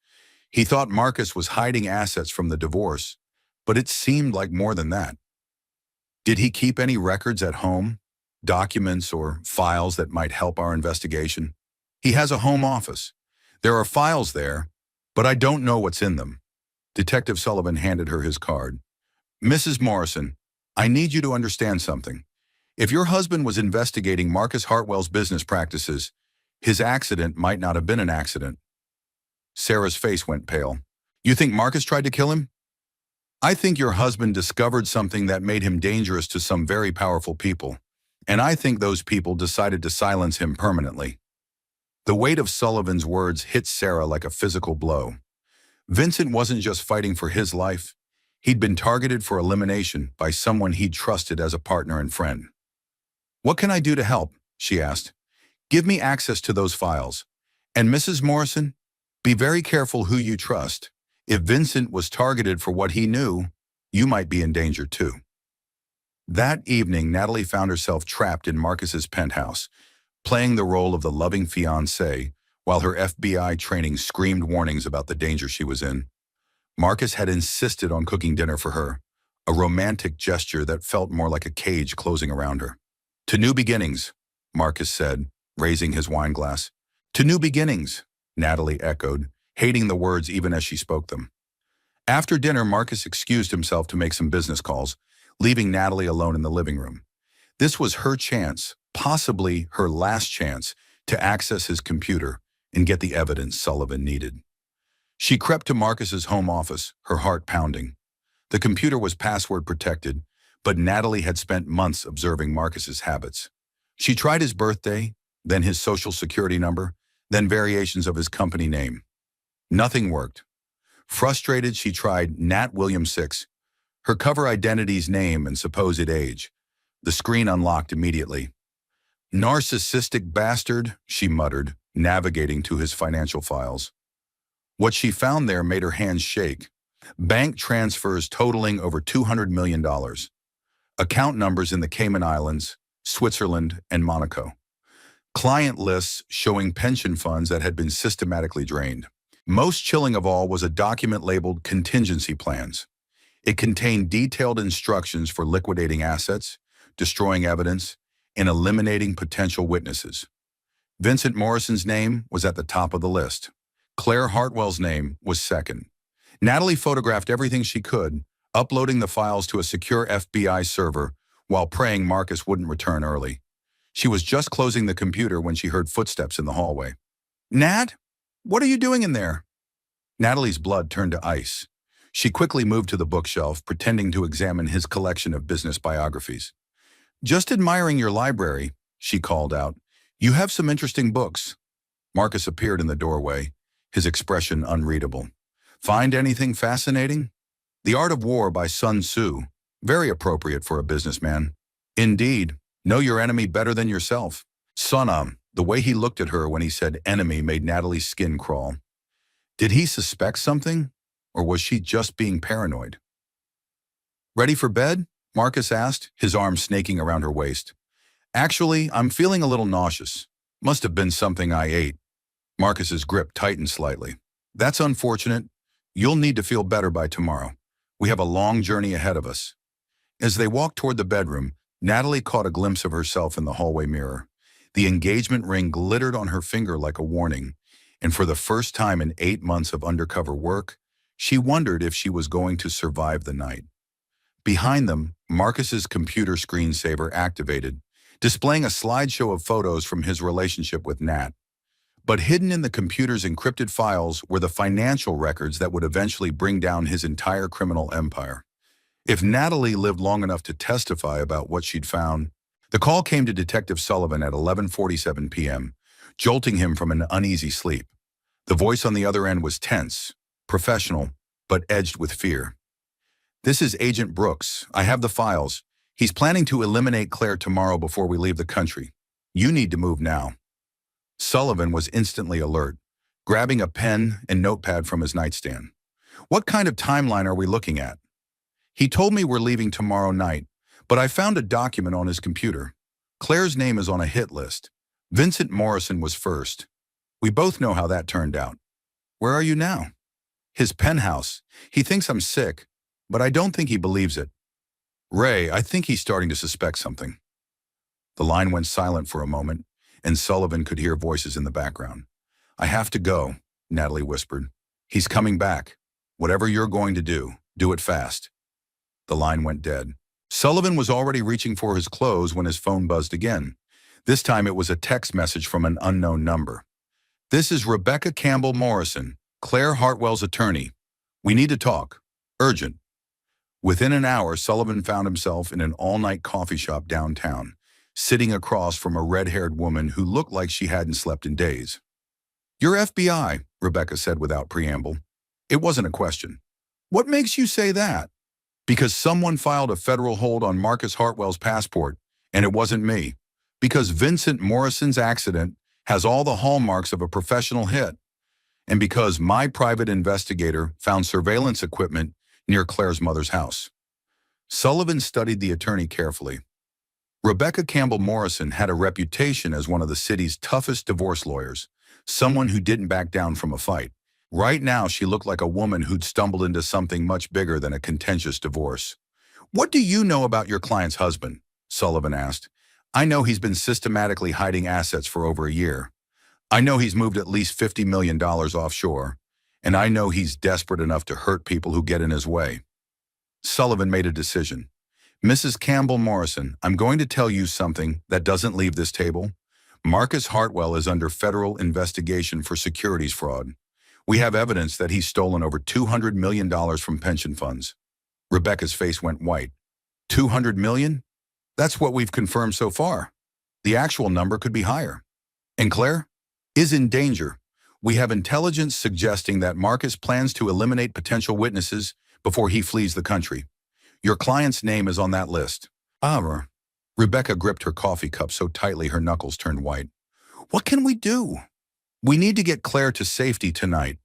He thought Marcus was hiding assets from the divorce, but it seemed like more than that. "Did he keep any records at home? Documents or files that might help our investigation?" "He has a home office. There are files there, but I don't know what's in them." Detective Sullivan handed her his card. "Mrs. Morrison, I need you to understand something. If your husband was investigating Marcus Hartwell's business practices, his accident might not have been an accident." Sarah's face went pale. "You think Marcus tried to kill him?" "I think your husband discovered something that made him dangerous to some very powerful people, and I think those people decided to silence him permanently." The weight of Sullivan's words hit Sarah like a physical blow. Vincent wasn't just fighting for his life. He'd been targeted for elimination by someone he'd trusted as a partner and friend. "What can I do to help?" she asked. "Give me access to those files. And Mrs. Morrison, be very careful who you trust. If Vincent was targeted for what he knew, you might be in danger too." That evening, Natalie found herself trapped in Marcus's penthouse, playing the role of the loving fiancé while her FBI training screamed warnings about the danger she was in. Marcus had insisted on cooking dinner for her, a romantic gesture that felt more like a cage closing around her. "To new beginnings," Marcus said, raising his wine glass. "To new beginnings," Natalie echoed, hating the words even as she spoke them. After dinner, Marcus excused himself to make some business calls, leaving Natalie alone in the living room. This was her chance, possibly her last chance, to access his computer and get the evidence Sullivan needed. She crept to Marcus's home office, her heart pounding. The computer was password protected, but Natalie had spent months observing Marcus's habits. She tried his birthday, then his social security number, then variations of his company name. Nothing worked. Frustrated, she tried Nat William 6, her cover identity's name and supposed age. The screen unlocked immediately. "Narcissistic bastard," she muttered, navigating to his financial files. What she found there made her hands shake. Bank transfers totaling over $200 million. Account numbers in the Cayman Islands, Switzerland, and Monaco. Client lists showing pension funds that had been systematically drained. Most chilling of all was a document labeled contingency plans. It contained detailed instructions for liquidating assets, destroying evidence, and eliminating potential witnesses. Vincent Morrison's name was at the top of the list. Claire Hartwell's name was second. Natalie photographed everything she could, uploading the files to a secure FBI server while praying Marcus wouldn't return early. She was just closing the computer when she heard footsteps in the hallway. "Nat, what are you doing in there?" Natalie's blood turned to ice. She quickly moved to the bookshelf, pretending to examine his collection of business biographies. "Just admiring your library," she called out. "You have some interesting books." Marcus appeared in the doorway, his expression unreadable. "Find anything fascinating?" "The Art of War by Sun Tzu. Very appropriate for a businessman." "Indeed. Know your enemy better than yourself." Sonam, the way he looked at her when he said enemy made Natalie's skin crawl. Did he suspect something? Or was she just being paranoid? Ready for bed? Marcus asked, his arm snaking around her waist. Actually, I'm feeling a little nauseous. Must have been something I ate. Marcus's grip tightened slightly. That's unfortunate. You'll need to feel better by tomorrow. We have a long journey ahead of us. As they walked toward the bedroom, Natalie caught a glimpse of herself in the hallway mirror. The engagement ring glittered on her finger like a warning, and for the first time in 8 months of undercover work, she wondered if she was going to survive the night. Behind them, Marcus's computer screensaver activated, displaying a slideshow of photos from his relationship with Nat. But hidden in the computer's encrypted files were the financial records that would eventually bring down his entire criminal empire. If Natalie lived long enough to testify about what she'd found, the call came to Detective Sullivan at 11:47 p.m., jolting him from an uneasy sleep. The voice on the other end was tense, professional, but edged with fear. This is Agent Brooks. I have the files. He's planning to eliminate Claire tomorrow before we leave the country. You need to move now. Sullivan was instantly alert, grabbing a pen and notepad from his nightstand. What kind of timeline are we looking at? He told me we're leaving tomorrow night, but I found a document on his computer. Claire's name is on a hit list. Vincent Morrison was first. We both know how that turned out. Where are you now? His penthouse. He thinks I'm sick, but I don't think he believes it. Ray, I think he's starting to suspect something. The line went silent for a moment, and Sullivan could hear voices in the background. I have to go, Natalie whispered. He's coming back. Whatever you're going to do it fast. The line went dead. Sullivan was already reaching for his clothes when his phone buzzed again. This time it was a text message from an unknown number. This is Rebecca Campbell Morrison, Claire Hartwell's attorney. We need to talk. Urgent. Within an hour, Sullivan found himself in an all-night coffee shop downtown, sitting across from a red-haired woman who looked like she hadn't slept in days. You're FBI, Rebecca said without preamble. It wasn't a question. What makes you say that? Because someone filed a federal hold on Marcus Hartwell's passport, and it wasn't me. Because Vincent Morrison's accident has all the hallmarks of a professional hit. And because my private investigator found surveillance equipment near Claire's mother's house. Sullivan studied the attorney carefully. Rebecca Campbell Morrison had a reputation as one of the city's toughest divorce lawyers, someone who didn't back down from a fight. Right now, she looked like a woman who'd stumbled into something much bigger than a contentious divorce. What do you know about your client's husband? Sullivan asked. I know he's been systematically hiding assets for over a year. I know he's moved at least $50 million offshore, and I know he's desperate enough to hurt people who get in his way. Sullivan made a decision. Mrs. Campbell Morrison, I'm going to tell you something that doesn't leave this table. Marcus Hartwell is under federal investigation for securities fraud. We have evidence that he's stolen over $200 million from pension funds. Rebecca's face went white. $200 million? That's what we've confirmed so far. The actual number could be higher. And Claire is in danger. We have intelligence suggesting that Marcus plans to eliminate potential witnesses before he flees the country. Your client's name is on that list. Rebecca gripped her coffee cup so tightly her knuckles turned white. What can we do? We need to get Claire to safety tonight.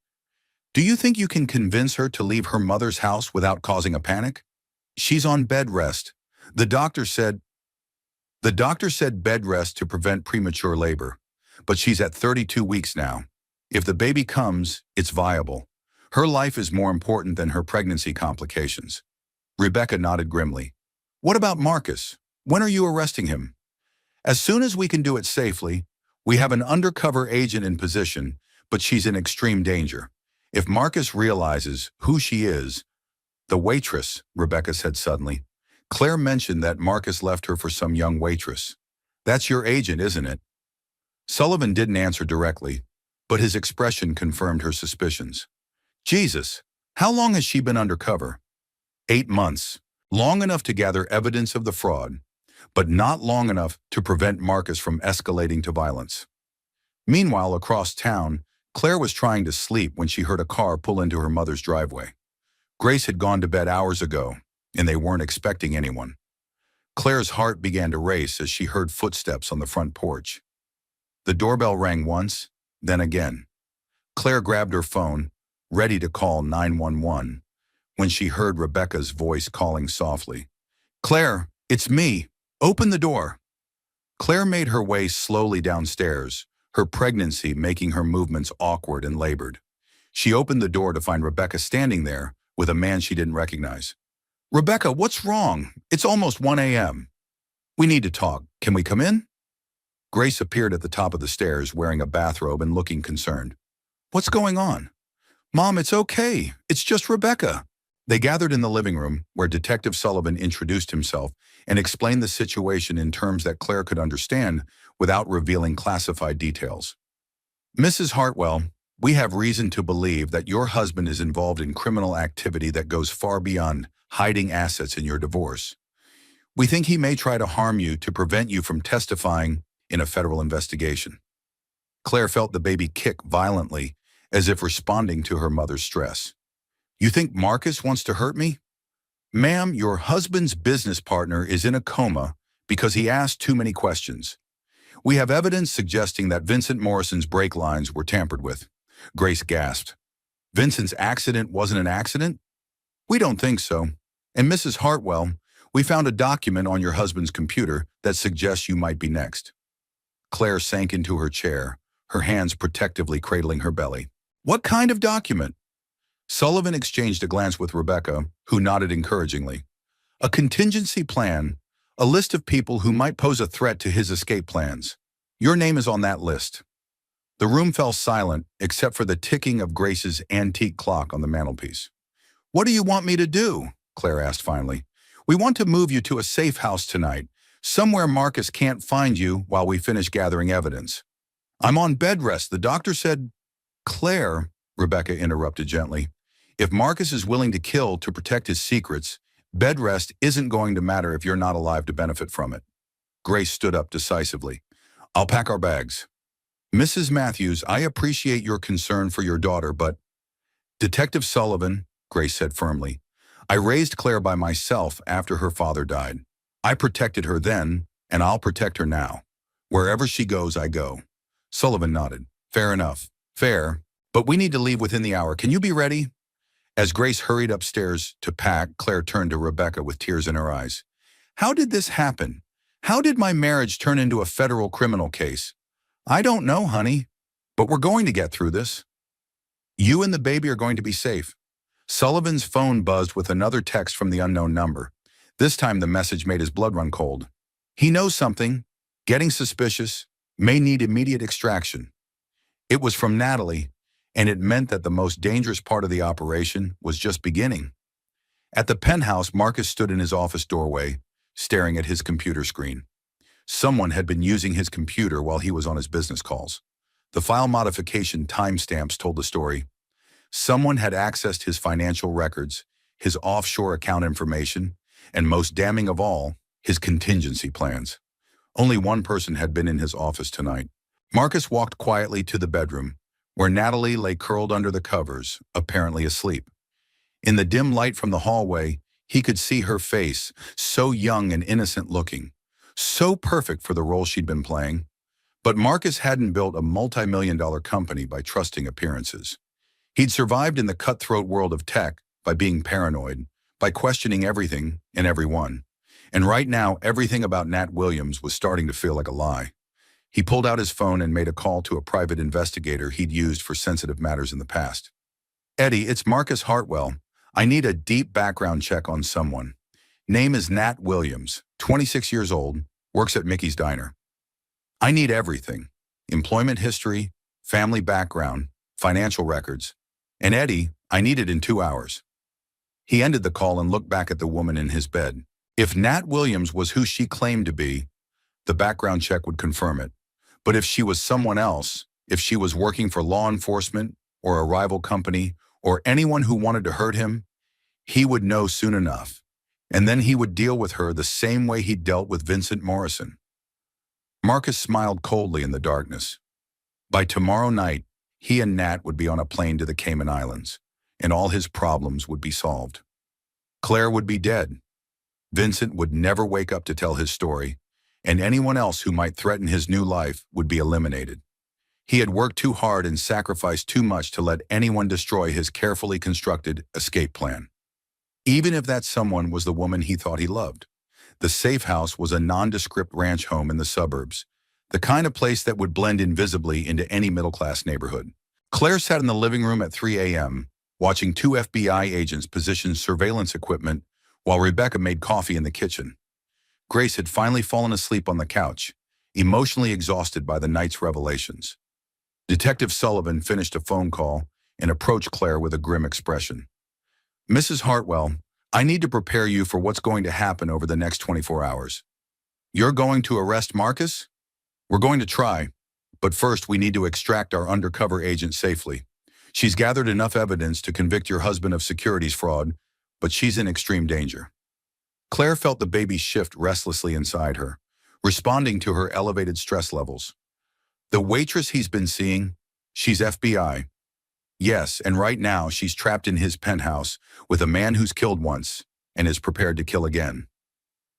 Do you think you can convince her to leave her mother's house without causing a panic? She's on bed rest. The doctor said bed rest to prevent premature labor, but she's at 32 weeks now. If the baby comes, it's viable. Her life is more important than her pregnancy complications. Rebecca nodded grimly. What about Marcus? When are you arresting him? As soon as we can do it safely. We have an undercover agent in position, but she's in extreme danger. If Marcus realizes who she is, the waitress, Rebecca said suddenly. Claire mentioned that Marcus left her for some young waitress. That's your agent, isn't it? Sullivan didn't answer directly, but his expression confirmed her suspicions. Jesus, how long has she been undercover? 8 months. Long enough to gather evidence of the fraud, but not long enough to prevent Marcus from escalating to violence. Meanwhile, across town, Claire was trying to sleep when she heard a car pull into her mother's driveway. Grace had gone to bed hours ago, and they weren't expecting anyone. Claire's heart began to race as she heard footsteps on the front porch. The doorbell rang once, then again. Claire grabbed her phone, ready to call 911, when she heard Rebecca's voice calling softly. "Claire, it's me. Open the door." Claire made her way slowly downstairs, her pregnancy making her movements awkward and labored. She opened the door to find Rebecca standing there with a man she didn't recognize. "Rebecca, what's wrong? It's almost 1 a.m. We need to talk. Can we come in?" Grace appeared at the top of the stairs wearing a bathrobe and looking concerned. "What's going on?" "Mom, it's okay. It's just Rebecca." They gathered in the living room, where Detective Sullivan introduced himself and explained the situation in terms that Claire could understand without revealing classified details. "Mrs. Hartwell, we have reason to believe that your husband is involved in criminal activity that goes far beyond hiding assets in your divorce. We think he may try to harm you to prevent you from testifying in a federal investigation." Claire felt the baby kick violently, as if responding to her mother's stress. "You think Marcus wants to hurt me?" "Ma'am, your husband's business partner is in a coma because he asked too many questions. We have evidence suggesting that Vincent Morrison's brake lines were tampered with." Grace gasped. "Vincent's accident wasn't an accident?" "We don't think so. And Mrs. Hartwell, we found a document on your husband's computer that suggests you might be next." Claire sank into her chair, her hands protectively cradling her belly. "What kind of document?" Sullivan exchanged a glance with Rebecca, who nodded encouragingly. "A contingency plan, a list of people who might pose a threat to his escape plans. Your name is on that list." The room fell silent, except for the ticking of Grace's antique clock on the mantelpiece. "What do you want me to do?" Claire asked finally. "We want to move you to a safe house tonight, somewhere Marcus can't find you while we finish gathering evidence." "I'm on bed rest. The doctor said—" "Claire," Rebecca interrupted gently, "if Marcus is willing to kill to protect his secrets, bed rest isn't going to matter if you're not alive to benefit from it." Grace stood up decisively. "I'll pack our bags." "Mrs. Matthews, I appreciate your concern for your daughter, but—" "Detective Sullivan," Grace said firmly, "I raised Claire by myself after her father died. I protected her then, and I'll protect her now. Wherever she goes, I go." Sullivan nodded. "Fair enough. Fair. But we need to leave within the hour. Can you be ready?" As Grace hurried upstairs to pack, Claire turned to Rebecca with tears in her eyes. "How did this happen? How did my marriage turn into a federal criminal case?" "I don't know, honey. But we're going to get through this. You and the baby are going to be safe." Sullivan's phone buzzed with another text from the unknown number. This time the message made his blood run cold. "He knows something. Getting suspicious. May need immediate extraction." It was from Natalie, and it meant that the most dangerous part of the operation was just beginning. At the penthouse, Marcus stood in his office doorway, staring at his computer screen. Someone had been using his computer while he was on his business calls. The file modification timestamps told the story. Someone had accessed his financial records, his offshore account information, and most damning of all, his contingency plans. Only one person had been in his office tonight. Marcus walked quietly to the bedroom, where Natalie lay curled under the covers, apparently asleep. In the dim light from the hallway, he could see her face, so young and innocent looking, so perfect for the role she'd been playing. But Marcus hadn't built a multi-million-dollar company by trusting appearances. He'd survived in the cutthroat world of tech by being paranoid, by questioning everything and everyone. And right now, everything about Nat Williams was starting to feel like a lie. He pulled out his phone and made a call to a private investigator he'd used for sensitive matters in the past. "Eddie, it's Marcus Hartwell. I need a deep background check on someone. Name is Nat Williams, 26 years old, works at Mickey's Diner. I need everything. Employment history, family background, financial records. And Eddie, I need it in 2 hours." He ended the call and looked back at the woman in his bed. If Nat Williams was who she claimed to be, the background check would confirm it. But if she was someone else, if she was working for law enforcement or a rival company or anyone who wanted to hurt him, he would know soon enough. And then he would deal with her the same way he dealt with Vincent Morrison. Marcus smiled coldly in the darkness. By tomorrow night, he and Nat would be on a plane to the Cayman Islands, and all his problems would be solved. Claire would be dead. Vincent would never wake up to tell his story, and anyone else who might threaten his new life would be eliminated. He had worked too hard and sacrificed too much to let anyone destroy his carefully constructed escape plan. Even if that someone was the woman he thought he loved. The safe house was a nondescript ranch home in the suburbs, the kind of place that would blend invisibly into any middle-class neighborhood. Claire sat in the living room at 3 a.m., watching two FBI agents position surveillance equipment while Rebecca made coffee in the kitchen. Grace had finally fallen asleep on the couch, emotionally exhausted by the night's revelations. Detective Sullivan finished a phone call and approached Claire with a grim expression. "Mrs. Hartwell, I need to prepare you for what's going to happen over the next 24 hours. You're going to arrest Marcus? We're going to try, but first we need to extract our undercover agent safely. She's gathered enough evidence to convict your husband of securities fraud, but she's in extreme danger." Claire felt the baby shift restlessly inside her, responding to her elevated stress levels. "The waitress he's been seeing, she's FBI. Yes, and right now she's trapped in his penthouse with a man who's killed once and is prepared to kill again."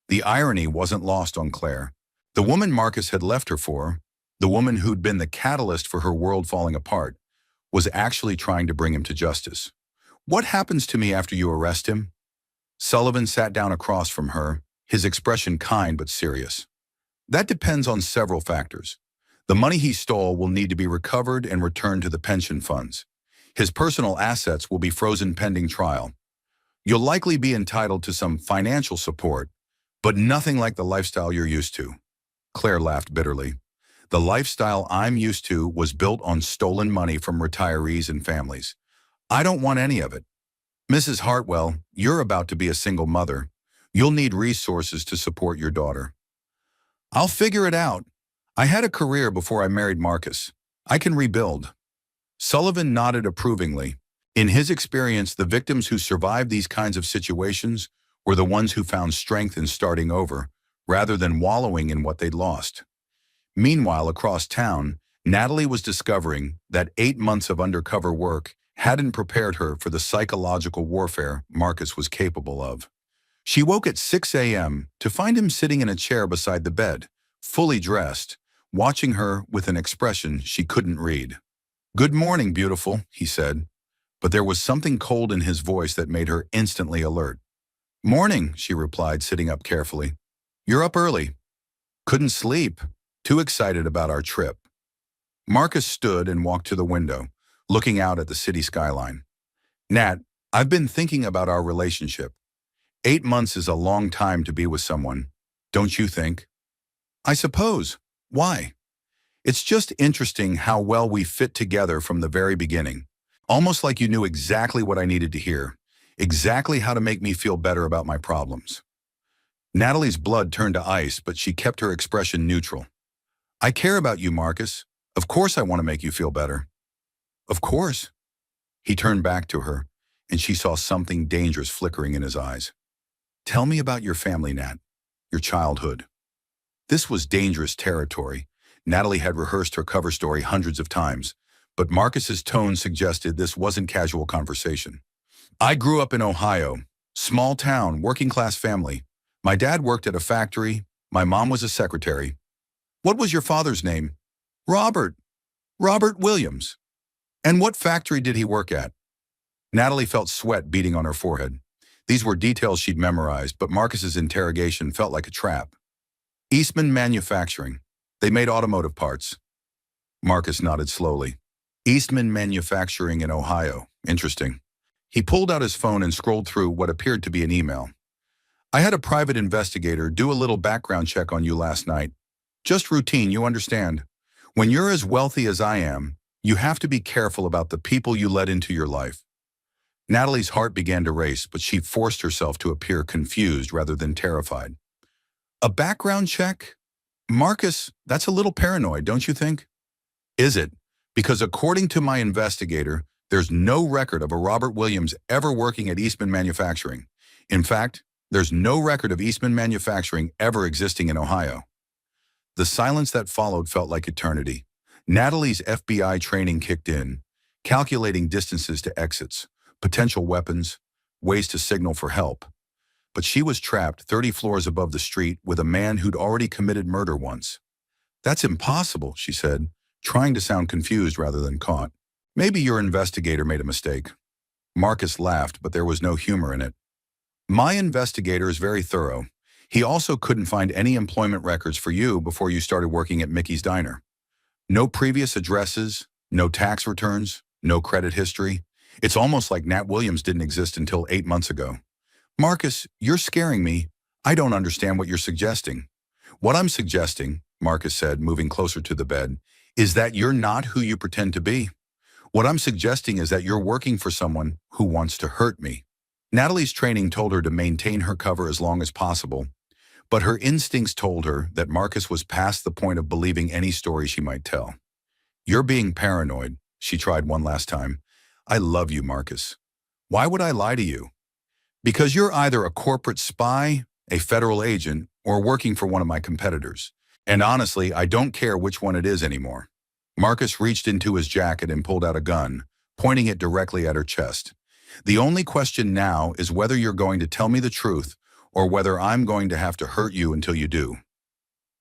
The irony wasn't lost on Claire. The woman Marcus had left her for, the woman who'd been the catalyst for her world falling apart, was actually trying to bring him to justice. "What happens to me after you arrest him?" Sullivan sat down across from her, his expression kind but serious. "That depends on several factors. The money he stole will need to be recovered and returned to the pension funds. His personal assets will be frozen pending trial. You'll likely be entitled to some financial support, but nothing like the lifestyle you're used to." Claire laughed bitterly. "The lifestyle I'm used to was built on stolen money from retirees and families. I don't want any of it. Mrs. Hartwell, you're about to be a single mother. You'll need resources to support your daughter." "I'll figure it out. I had a career before I married Marcus. I can rebuild." Sullivan nodded approvingly. In his experience, the victims who survived these kinds of situations were the ones who found strength in starting over, rather than wallowing in what they'd lost. Meanwhile, across town, Natalie was discovering that 8 months of undercover work hadn't prepared her for the psychological warfare Marcus was capable of. She woke at 6 a.m. to find him sitting in a chair beside the bed, fully dressed, watching her with an expression she couldn't read. "Good morning, beautiful," he said, but there was something cold in his voice that made her instantly alert. "Morning," she replied, sitting up carefully. "You're up early." "Couldn't sleep. Too excited about our trip." Marcus stood and walked to the window, looking out at the city skyline. "Nat, I've been thinking about our relationship. 8 months is a long time to be with someone, don't you think?" "I suppose. Why?" "It's just interesting how well we fit together from the very beginning. Almost like you knew exactly what I needed to hear, exactly how to make me feel better about my problems." Natalie's blood turned to ice, but she kept her expression neutral. "I care about you, Marcus. Of course I want to make you feel better." "Of course." He turned back to her, and she saw something dangerous flickering in his eyes. "Tell me about your family, Nat. Your childhood." This was dangerous territory. Natalie had rehearsed her cover story hundreds of times, but Marcus's tone suggested this wasn't casual conversation. "I grew up in Ohio. Small town, working-class family. My dad worked at a factory. My mom was a secretary." "What was your father's name?" "Robert. Robert Williams." "And what factory did he work at?" Natalie felt sweat beating on her forehead. These were details she'd memorized, but Marcus's interrogation felt like a trap. "Eastman Manufacturing. They made automotive parts." Marcus nodded slowly. "Eastman Manufacturing in Ohio. Interesting." He pulled out his phone and scrolled through what appeared to be an email. "I had a private investigator do a little background check on you last night. Just routine, you understand. When you're as wealthy as I am, you have to be careful about the people you let into your life." Natalie's heart began to race, but she forced herself to appear confused rather than terrified. "A background check? Marcus, that's a little paranoid, don't you think?" "Is it? Because according to my investigator, there's no record of a Robert Williams ever working at Eastman Manufacturing. In fact, there's no record of Eastman Manufacturing ever existing in Ohio." The silence that followed felt like eternity. Natalie's FBI training kicked in, calculating distances to exits, potential weapons, ways to signal for help. but she was trapped 30 floors above the street with a man who'd already committed murder once. "That's impossible," she said, trying to sound confused rather than caught. "Maybe your investigator made a mistake." Marcus laughed, but there was no humor in it. "My investigator is very thorough. He also couldn't find any employment records for you before you started working at Mickey's Diner. No previous addresses, no tax returns, no credit history. It's almost like Nat Williams didn't exist until 8 months ago." "Marcus, you're scaring me. I don't understand what you're suggesting." "What I'm suggesting," Marcus said, moving closer to the bed, "is that you're not who you pretend to be. What I'm suggesting is that you're working for someone who wants to hurt me." Natalie's training told her to maintain her cover as long as possible, but her instincts told her that Marcus was past the point of believing any story she might tell. "You're being paranoid," she tried one last time. "I love you, Marcus. Why would I lie to you?" "Because you're either a corporate spy, a federal agent, or working for one of my competitors. And honestly, I don't care which one it is anymore." Marcus reached into his jacket and pulled out a gun, pointing it directly at her chest. "The only question now is whether you're going to tell me the truth or whether I'm going to have to hurt you until you do."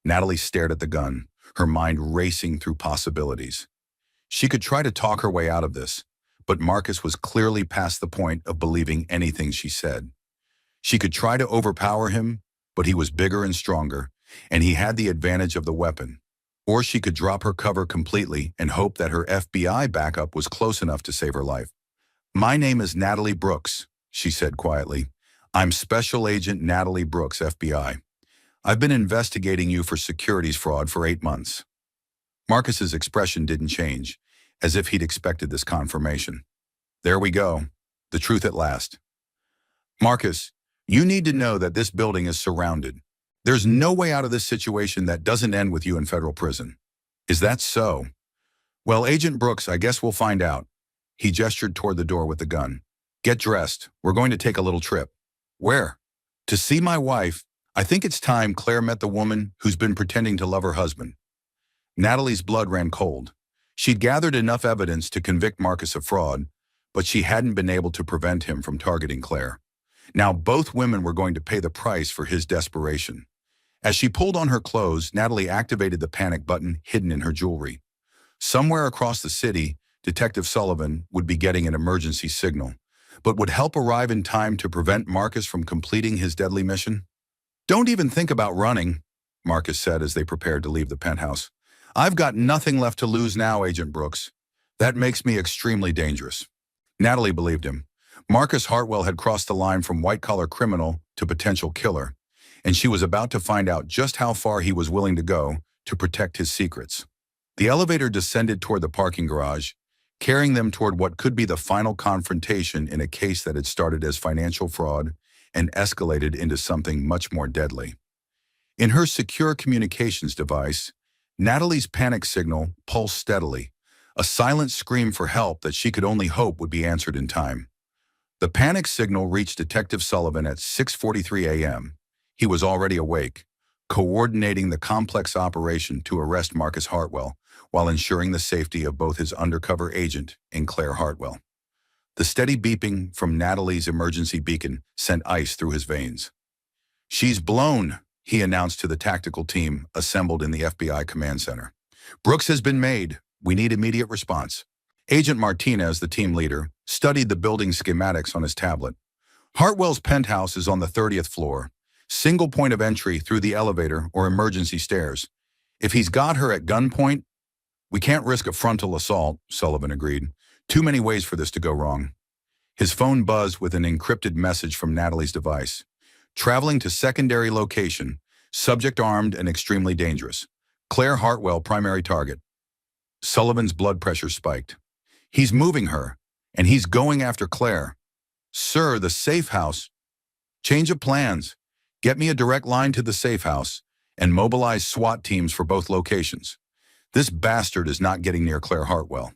Natalie stared at the gun, her mind racing through possibilities. She could try to talk her way out of this, but Marcus was clearly past the point of believing anything she said. She could try to overpower him, but he was bigger and stronger, and he had the advantage of the weapon. Or she could drop her cover completely and hope that her FBI backup was close enough to save her life. "My name is Natalie Brooks," she said quietly. "I'm Special Agent Natalie Brooks, FBI. I've been investigating you for securities fraud for 8 months. Marcus's expression didn't change, as if he'd expected this confirmation. "There we go. The truth at last. Marcus, you need to know that this building is surrounded. There's no way out of this situation that doesn't end with you in federal prison." "Is that so?" "Well, Agent Brooks, I guess we'll find out." He gestured toward the door with the gun. "Get dressed. We're going to take a little trip." "Where?" "To see my wife. I think it's time Claire met the woman who's been pretending to love her husband." Natalie's blood ran cold. She'd gathered enough evidence to convict Marcus of fraud, but she hadn't been able to prevent him from targeting Claire. Now both women were going to pay the price for his desperation. As she pulled on her clothes, Natalie activated the panic button hidden in her jewelry. Somewhere across the city, Detective Sullivan would be getting an emergency signal, but would help arrive in time to prevent Marcus from completing his deadly mission. "Don't even think about running," Marcus said as they prepared to leave the penthouse. "I've got nothing left to lose now, Agent Brooks. That makes me extremely dangerous." Natalie believed him. Marcus Hartwell had crossed the line from white-collar criminal to potential killer, and she was about to find out just how far he was willing to go to protect his secrets. The elevator descended toward the parking garage, carrying them toward what could be the final confrontation in a case that had started as financial fraud and escalated into something much more deadly. In her secure communications device, Natalie's panic signal pulsed steadily, a silent scream for help that she could only hope would be answered in time. The panic signal reached Detective Sullivan at 6:43 a.m. He was already awake, coordinating the complex operation to arrest Marcus Hartwell while ensuring the safety of both his undercover agent and Claire Hartwell. The steady beeping from Natalie's emergency beacon sent ice through his veins. "She's blown," he announced to the tactical team assembled in the FBI command center. "Brooks has been made. We need immediate response." Agent Martinez, the team leader, studied the building schematics on his tablet. "Hartwell's penthouse is on the 30th floor. Single point of entry through the elevator or emergency stairs. If he's got her at gunpoint, we can't risk a frontal assault," Sullivan agreed. "Too many ways for this to go wrong." His phone buzzed with an encrypted message from Natalie's device. "Traveling to secondary location. Subject armed and extremely dangerous. Claire Hartwell, primary target." Sullivan's blood pressure spiked. "He's moving her, and he's going after Claire." "Sir, the safe house." "Change of plans. Get me a direct line to the safe house and mobilize SWAT teams for both locations. This bastard is not getting near Claire Hartwell."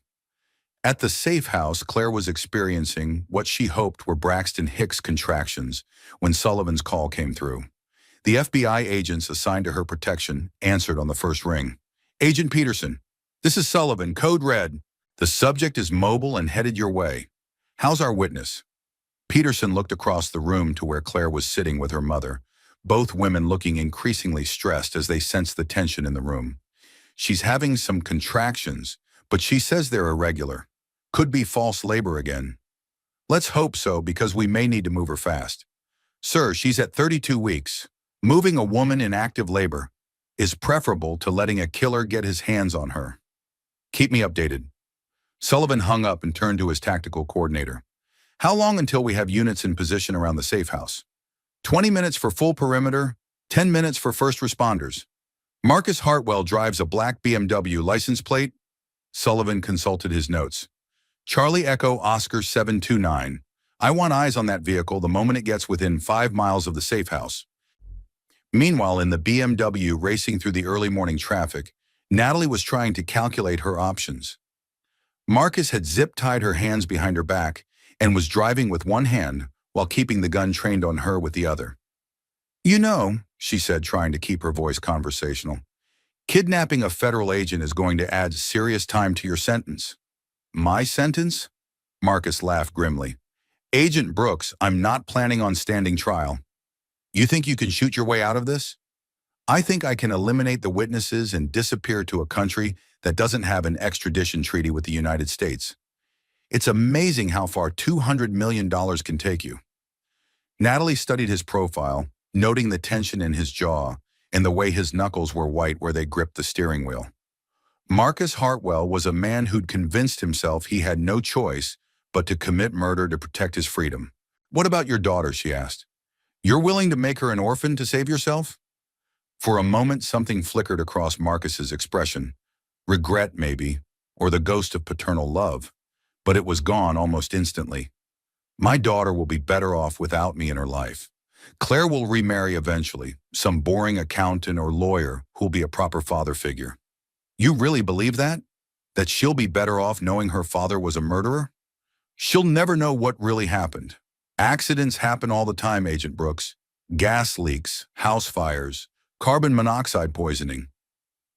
At the safe house, Claire was experiencing what she hoped were Braxton Hicks contractions when Sullivan's call came through. The FBI agents assigned to her protection answered on the first ring. "Agent Peterson, this is Sullivan, code red. The subject is mobile and headed your way. How's our witness?" Peterson looked across the room to where Claire was sitting with her mother, both women looking increasingly stressed as they sensed the tension in the room. She's having some contractions, but she says they're irregular. Could be false labor again. Let's hope so, because we may need to move her fast. Sir, she's at 32 weeks. Moving a woman in active labor is preferable to letting a killer get his hands on her. Keep me updated. Sullivan hung up and turned to his tactical coordinator. How long until we have units in position around the safe house? 20 minutes for full perimeter, 10 minutes for first responders. Marcus Hartwell drives a black BMW license plate. Sullivan consulted his notes. Charlie Echo Oscar 729. I want eyes on that vehicle the moment it gets within 5 miles of the safe house. Meanwhile, in the BMW racing through the early morning traffic, Natalie was trying to calculate her options. Marcus had zip-tied her hands behind her back and was driving with one hand while keeping the gun trained on her with the other. You know, she said, trying to keep her voice conversational, kidnapping a federal agent is going to add serious time to your sentence. My sentence? Marcus laughed grimly. Agent Brooks, I'm not planning on standing trial. You think you can shoot your way out of this? I think I can eliminate the witnesses and disappear to a country that doesn't have an extradition treaty with the United States. It's amazing how far $200 million can take you. Natalie studied his profile, noting the tension in his jaw and the way his knuckles were white where they gripped the steering wheel. Marcus Hartwell was a man who'd convinced himself he had no choice but to commit murder to protect his freedom. What about your daughter, she asked. You're willing to make her an orphan to save yourself? For a moment, something flickered across Marcus's expression. Regret, maybe, or the ghost of paternal love. But it was gone almost instantly. My daughter will be better off without me in her life. Claire will remarry eventually, some boring accountant or lawyer who'll be a proper father figure. You really believe that? That she'll be better off knowing her father was a murderer? She'll never know what really happened. Accidents happen all the time, Agent Brooks. Gas leaks, house fires, carbon monoxide poisoning.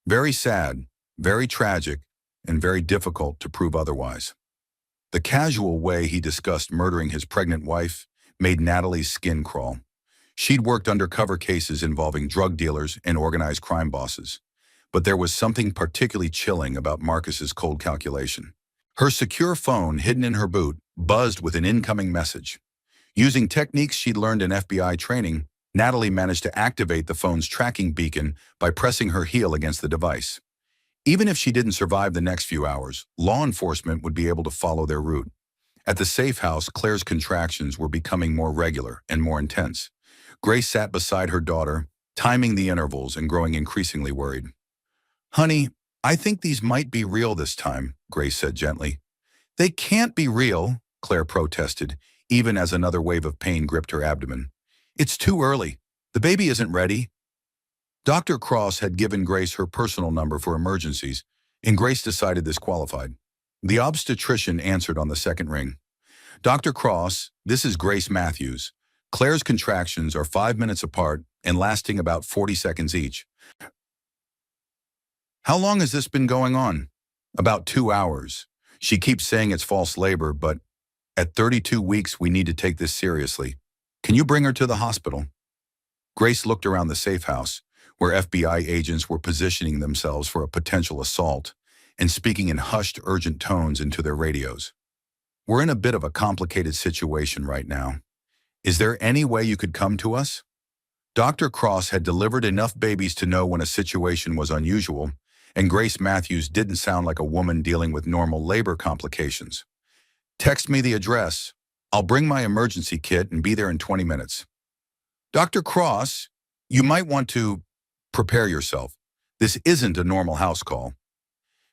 Very sad, very tragic, and very difficult to prove otherwise. The casual way he discussed murdering his pregnant wife made Natalie's skin crawl. She'd worked undercover cases involving drug dealers and organized crime bosses, but there was something particularly chilling about Marcus's cold calculation. Her secure phone, hidden in her boot, buzzed with an incoming message. Using techniques she'd learned in FBI training, Natalie managed to activate the phone's tracking beacon by pressing her heel against the device. Even if she didn't survive the next few hours, law enforcement would be able to follow their route. At the safe house, Claire's contractions were becoming more regular and more intense. Grace sat beside her daughter, timing the intervals and growing increasingly worried. Honey, I think these might be real this time, Grace said gently. They can't be real, Claire protested, even as another wave of pain gripped her abdomen. It's too early. The baby isn't ready. Dr. Cross had given Grace her personal number for emergencies, and Grace decided this qualified. The obstetrician answered on the second ring. Dr. Cross, this is Grace Matthews. Claire's contractions are 5 minutes apart and lasting about 40 seconds each. How long has this been going on? About 2 hours. She keeps saying it's false labor, but at 32 weeks, we need to take this seriously. Can you bring her to the hospital? Grace looked around the safe house, where FBI agents were positioning themselves for a potential assault and speaking in hushed, urgent tones into their radios. We're in a bit of a complicated situation right now. Is there any way you could come to us? Dr. Cross had delivered enough babies to know when a situation was unusual, and Grace Matthews didn't sound like a woman dealing with normal labor complications. Text me the address. I'll bring my emergency kit and be there in 20 minutes. Dr. Cross, you might want to prepare yourself. This isn't a normal house call.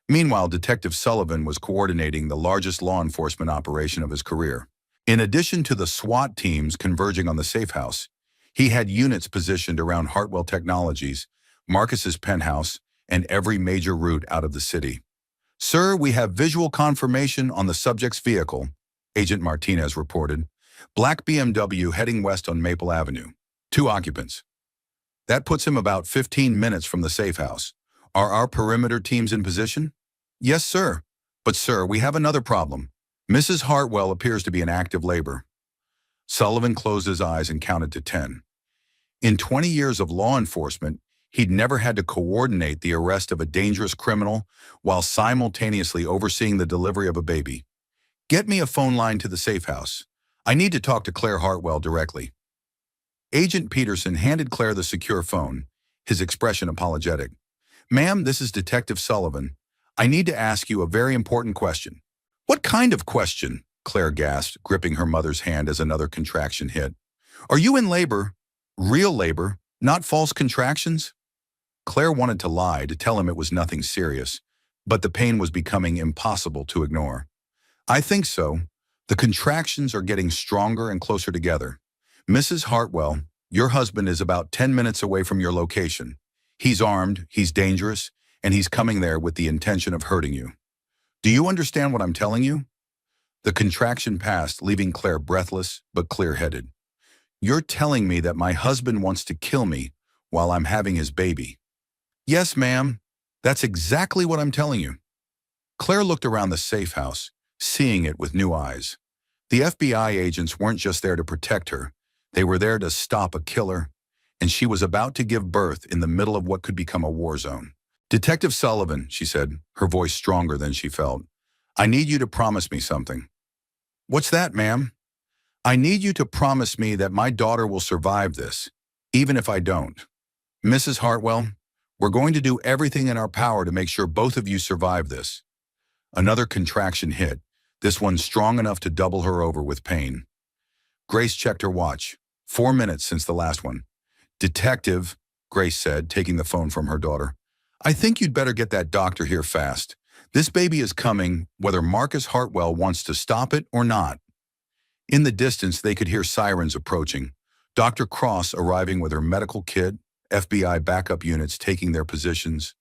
Meanwhile, Detective Sullivan was coordinating the largest law enforcement operation of his career. In addition to the SWAT teams converging on the safe house, he had units positioned around Hartwell Technologies, Marcus's penthouse, and every major route out of the city. Sir, we have visual confirmation on the subject's vehicle, Agent Martinez reported. Black BMW heading west on Maple Avenue. 2 occupants. That puts him about 15 minutes from the safe house. Are our perimeter teams in position? Yes, sir. But, sir, we have another problem. Mrs. Hartwell appears to be in active labor. Sullivan closed his eyes and counted to 10. In 20 years of law enforcement, he'd never had to coordinate the arrest of a dangerous criminal while simultaneously overseeing the delivery of a baby. Get me a phone line to the safe house. I need to talk to Claire Hartwell directly. Agent Peterson handed Claire the secure phone, his expression apologetic. Ma'am, this is Detective Sullivan. I need to ask you a very important question. What kind of question? Claire gasped, gripping her mother's hand as another contraction hit. Are you in labor? Real labor, not false contractions? Claire wanted to lie, to tell him it was nothing serious, but the pain was becoming impossible to ignore. I think so. The contractions are getting stronger and closer together. Mrs. Hartwell, your husband is about 10 minutes away from your location. He's armed, he's dangerous, and he's coming there with the intention of hurting you. Do you understand what I'm telling you? The contraction passed, leaving Claire breathless but clear-headed. You're telling me that my husband wants to kill me while I'm having his baby. Yes, ma'am. That's exactly what I'm telling you. Claire looked around the safe house, seeing it with new eyes. The FBI agents weren't just there to protect her. They were there to stop a killer, and she was about to give birth in the middle of what could become a war zone. Detective Sullivan, she said, her voice stronger than she felt. I need you to promise me something. What's that, ma'am? I need you to promise me that my daughter will survive this, even if I don't. Mrs. Hartwell, we're going to do everything in our power to make sure both of you survive this. Another contraction hit, this one strong enough to double her over with pain. Grace checked her watch. 4 minutes since the last one. Detective, Grace said, taking the phone from her daughter. I think you'd better get that doctor here fast. This baby is coming, whether Marcus Hartwell wants to stop it or not. In the distance, they could hear sirens approaching. Dr. Cross arriving with her medical kit, FBI backup units taking their positions,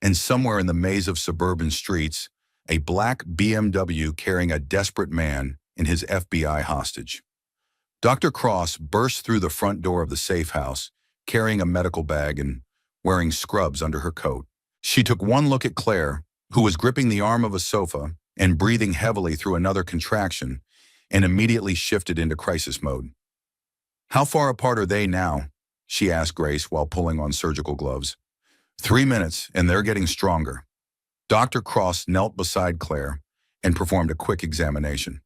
and somewhere in the maze of suburban streets, a black BMW carrying a desperate man and his FBI hostage. Dr. Cross burst through the front door of the safe house, carrying a medical bag and wearing scrubs under her coat. She took one look at Claire, who was gripping the arm of a sofa and breathing heavily through another contraction, and immediately shifted into crisis mode. How far apart are they now? She asked Grace while pulling on surgical gloves. 3 minutes, and they're getting stronger. Dr. Cross knelt beside Claire and performed a quick examination.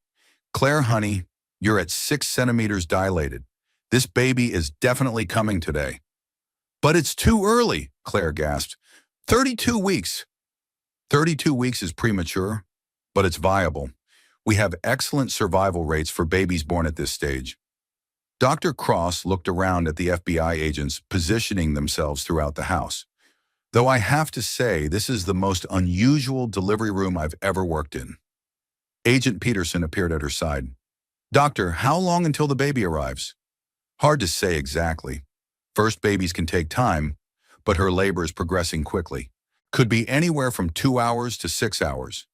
Claire, honey, you're at 6 centimeters dilated. This baby is definitely coming today. But it's too early, Claire gasped. 32 weeks. 32 weeks is premature, but it's viable. We have excellent survival rates for babies born at this stage. Dr. Cross looked around at the FBI agents positioning themselves throughout the house. Though I have to say, this is the most unusual delivery room I've ever worked in. Agent Peterson appeared at her side. Doctor, how long until the baby arrives? Hard to say exactly. First babies can take time, but her labor is progressing quickly. Could be anywhere from 2 hours to 6 hours.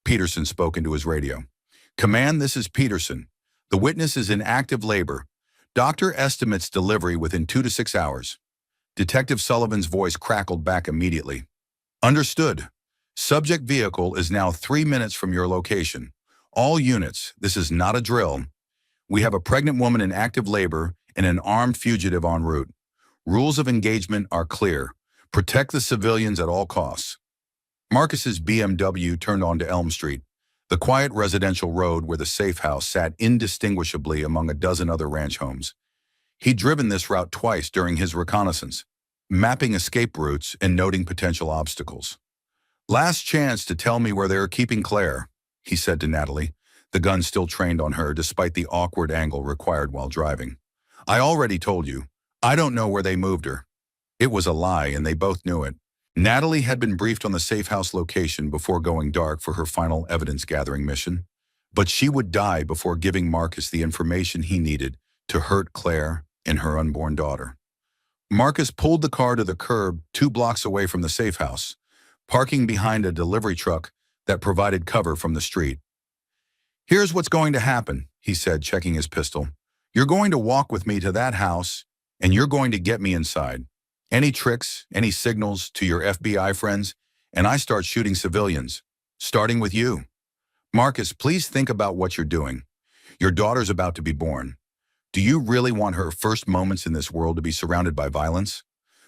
Peterson spoke into his radio. Command, this is Peterson. The witness is in active labor. Doctor estimates delivery within 2 to 6 hours. Detective Sullivan's voice crackled back immediately. Understood. Subject vehicle is now 3 minutes from your location. All units, this is not a drill. We have a pregnant woman in active labor and an armed fugitive en route. Rules of engagement are clear. Protect the civilians at all costs. Marcus's BMW turned onto Elm Street, the quiet residential road where the safe house sat indistinguishably among a dozen other ranch homes. He'd driven this route twice during his reconnaissance, mapping escape routes and noting potential obstacles. Last chance to tell me where they're keeping Claire, he said to Natalie, the gun still trained on her despite the awkward angle required while driving. I already told you. I don't know where they moved her. It was a lie, and they both knew it. Natalie had been briefed on the safe house location before going dark for her final evidence-gathering mission, but she would die before giving Marcus the information he needed to hurt Claire and her unborn daughter. Marcus pulled the car to the curb 2 blocks away from the safe house, parking behind a delivery truck that provided cover from the street. Here's what's going to happen, he said, checking his pistol. You're going to walk with me to that house, and you're going to get me inside. Any tricks, any signals to your FBI friends, and I start shooting civilians, starting with you. Marcus, please think about what you're doing. Your daughter's about to be born. Do you really want her first moments in this world to be surrounded by violence?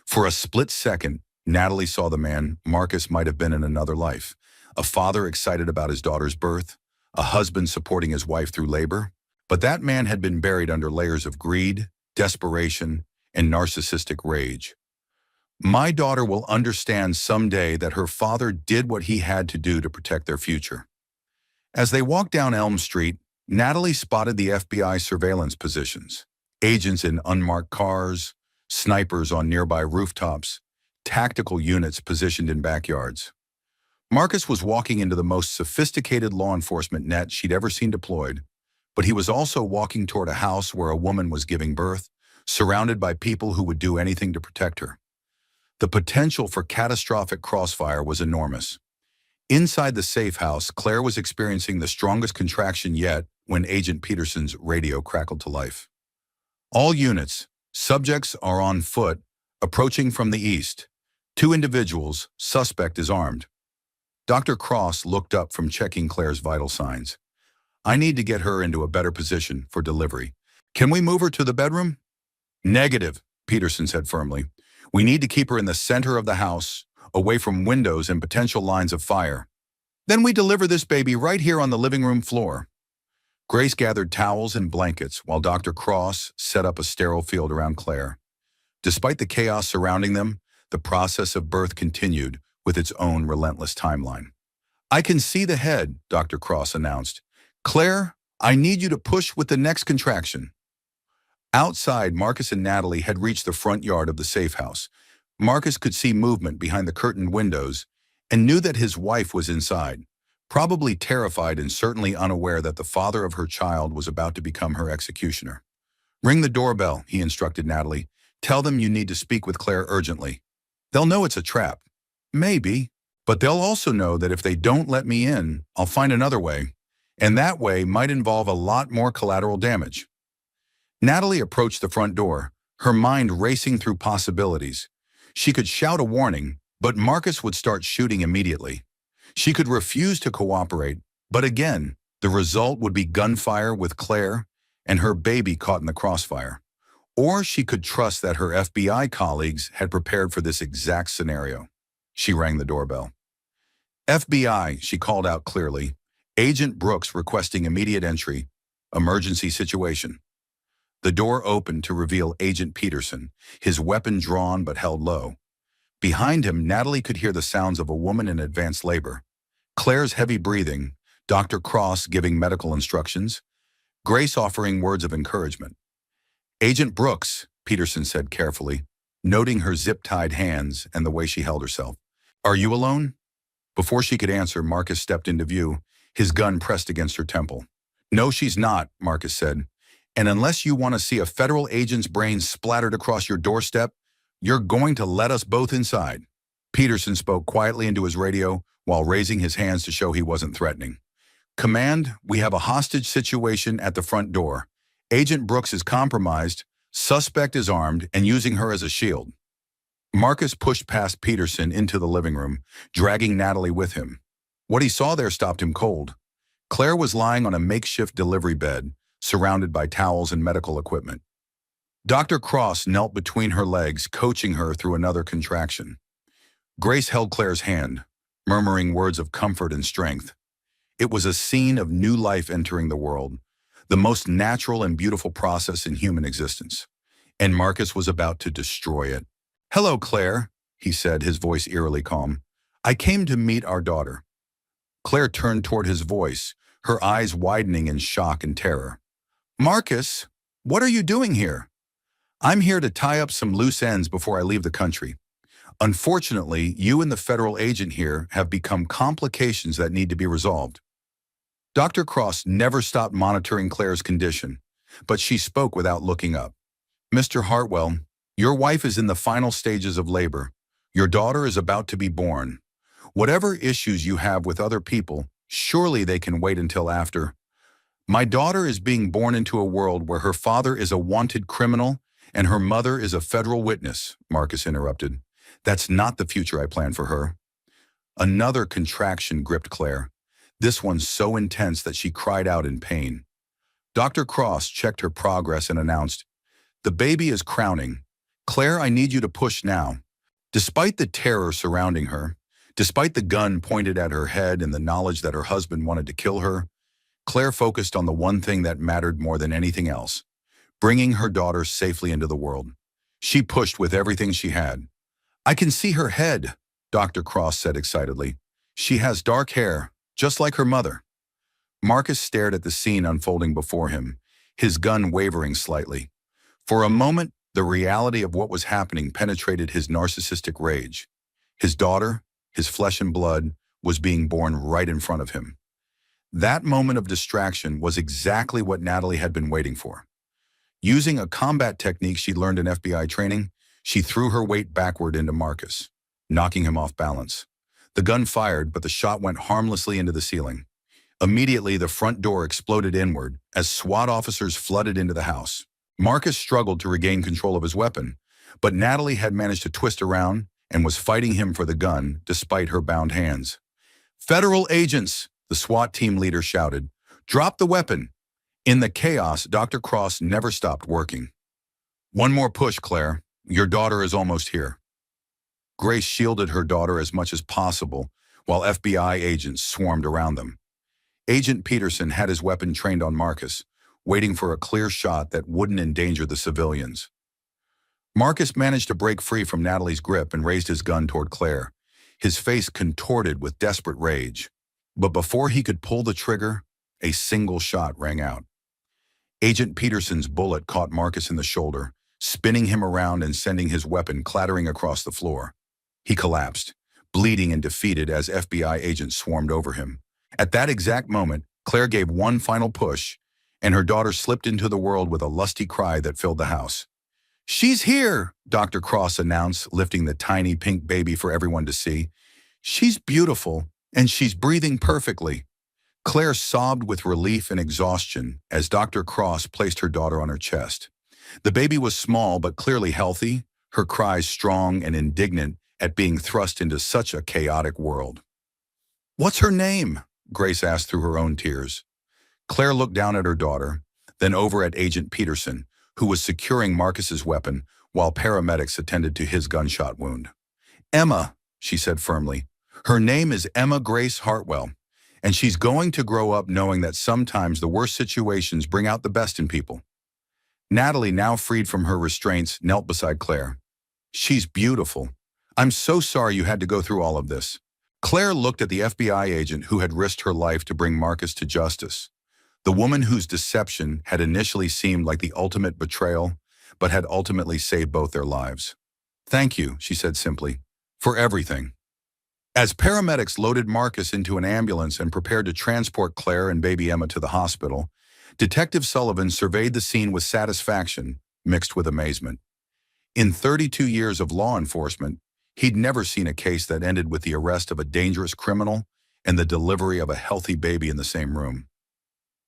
For a split second, Natalie saw the man Marcus might have been in another life. A father excited about his daughter's birth, a husband supporting his wife through labor. But that man had been buried under layers of greed, desperation, and narcissistic rage. My daughter will understand someday that her father did what he had to do to protect their future. As they walked down Elm Street, Natalie spotted the FBI surveillance positions. Agents in unmarked cars, snipers on nearby rooftops, tactical units positioned in backyards. Marcus was walking into the most sophisticated law enforcement net she'd ever seen deployed, but he was also walking toward a house where a woman was giving birth, surrounded by people who would do anything to protect her. The potential for catastrophic crossfire was enormous. Inside the safe house, Claire was experiencing the strongest contraction yet when Agent Peterson's radio crackled to life. All units, subjects are on foot, approaching from the east. 2 individuals, suspect is armed. Dr. Cross looked up from checking Claire's vital signs. I need to get her into a better position for delivery. Can we move her to the bedroom? Negative, Peterson said firmly. We need to keep her in the center of the house, away from windows and potential lines of fire. Then we deliver this baby right here on the living room floor. Grace gathered towels and blankets while Dr. Cross set up a sterile field around Claire. Despite the chaos surrounding them, the process of birth continued with its own relentless timeline. I can see the head, Dr. Cross announced. Claire, I need you to push with the next contraction. Outside, Marcus and Natalie had reached the front yard of the safe house. Marcus could see movement behind the curtained windows and knew that his wife was inside, probably terrified and certainly unaware that the father of her child was about to become her executioner. Ring the doorbell, he instructed Natalie. Tell them you need to speak with Claire urgently. They'll know it's a trap. Maybe. But they'll also know that if they don't let me in, I'll find another way. And that way might involve a lot more collateral damage. Natalie approached the front door, her mind racing through possibilities. She could shout a warning, but Marcus would start shooting immediately. She could refuse to cooperate, but again, the result would be gunfire with Claire and her baby caught in the crossfire. Or she could trust that her FBI colleagues had prepared for this exact scenario. She rang the doorbell. FBI, she called out clearly. Agent Brooks requesting immediate entry. Emergency situation. The door opened to reveal Agent Peterson, his weapon drawn but held low. Behind him, Natalie could hear the sounds of a woman in advanced labor. Claire's heavy breathing, Dr. Cross giving medical instructions, Grace offering words of encouragement. Agent Brooks, Peterson said carefully, noting her zip-tied hands and the way she held herself. Are you alone? Before she could answer, Marcus stepped into view, his gun pressed against her temple. No, she's not, Marcus said. And unless you want to see a federal agent's brains splattered across your doorstep, you're going to let us both inside. Peterson spoke quietly into his radio while raising his hands to show he wasn't threatening. Command, we have a hostage situation at the front door. Agent Brooks is compromised, suspect is armed, and using her as a shield. Marcus pushed past Peterson into the living room, dragging Natalie with him. What he saw there stopped him cold. Claire was lying on a makeshift delivery bed, surrounded by towels and medical equipment. Dr. Cross knelt between her legs, coaching her through another contraction. Grace held Claire's hand, murmuring words of comfort and strength. It was a scene of new life entering the world, the most natural and beautiful process in human existence. And Marcus was about to destroy it. Hello, Claire, he said, his voice eerily calm. I came to meet our daughter. Claire turned toward his voice, her eyes widening in shock and terror. Marcus, what are you doing here? I'm here to tie up some loose ends before I leave the country. Unfortunately, you and the federal agent here have become complications that need to be resolved. Dr. Cross never stopped monitoring Claire's condition, but she spoke without looking up. Mr. Hartwell, your wife is in the final stages of labor. Your daughter is about to be born. Whatever issues you have with other people, surely they can wait until after. My daughter is being born into a world where her father is a wanted criminal and her mother is a federal witness, Marcus interrupted. That's not the future I planned for her. Another contraction gripped Claire, this one so intense that she cried out in pain. Dr. Cross checked her progress and announced, "The baby is crowning. Claire, I need you to push now." Despite the terror surrounding her, despite the gun pointed at her head and the knowledge that her husband wanted to kill her, Claire focused on the one thing that mattered more than anything else: bringing her daughter safely into the world. She pushed with everything she had. "I can see her head," Dr. Cross said excitedly. "She has dark hair, just like her mother." Marcus stared at the scene unfolding before him, his gun wavering slightly. For a moment, the reality of what was happening penetrated his narcissistic rage. His daughter, his flesh and blood, was being born right in front of him. That moment of distraction was exactly what Natalie had been waiting for. Using a combat technique she learned in FBI training, she threw her weight backward into Marcus, knocking him off balance. The gun fired, but the shot went harmlessly into the ceiling. Immediately, the front door exploded inward as SWAT officers flooded into the house. Marcus struggled to regain control of his weapon, but Natalie had managed to twist around and was fighting him for the gun despite her bound hands. "Federal agents!" the SWAT team leader shouted. "Drop the weapon!" In the chaos, Dr. Cross never stopped working. "One more push, Claire. Your daughter is almost here." Grace shielded her daughter as much as possible while FBI agents swarmed around them. Agent Peterson had his weapon trained on Marcus, waiting for a clear shot that wouldn't endanger the civilians. Marcus managed to break free from Natalie's grip and raised his gun toward Claire, his face contorted with desperate rage. But before he could pull the trigger, a single shot rang out. Agent Peterson's bullet caught Marcus in the shoulder, spinning him around and sending his weapon clattering across the floor. He collapsed, bleeding and defeated as FBI agents swarmed over him. At that exact moment, Claire gave one final push, and her daughter slipped into the world with a lusty cry that filled the house. "She's here," Dr. Cross announced, lifting the tiny pink baby for everyone to see. "She's beautiful, and she's breathing perfectly." Claire sobbed with relief and exhaustion as Dr. Cross placed her daughter on her chest. The baby was small but clearly healthy, her cries strong and indignant at being thrust into such a chaotic world. "What's her name?" Grace asked through her own tears. Claire looked down at her daughter, then over at Agent Peterson, who was securing Marcus's weapon while paramedics attended to his gunshot wound. "Emma," she said firmly. "Her name is Emma Grace Hartwell, and she's going to grow up knowing that sometimes the worst situations bring out the best in people." Natalie, now freed from her restraints, knelt beside Claire. "She's beautiful. I'm so sorry you had to go through all of this." Claire looked at the FBI agent who had risked her life to bring Marcus to justice. The woman whose deception had initially seemed like the ultimate betrayal, but had ultimately saved both their lives. "Thank you," she said simply, "for everything." As paramedics loaded Marcus into an ambulance and prepared to transport Claire and baby Emma to the hospital, Detective Sullivan surveyed the scene with satisfaction, mixed with amazement. In 32 years of law enforcement, he'd never seen a case that ended with the arrest of a dangerous criminal and the delivery of a healthy baby in the same room.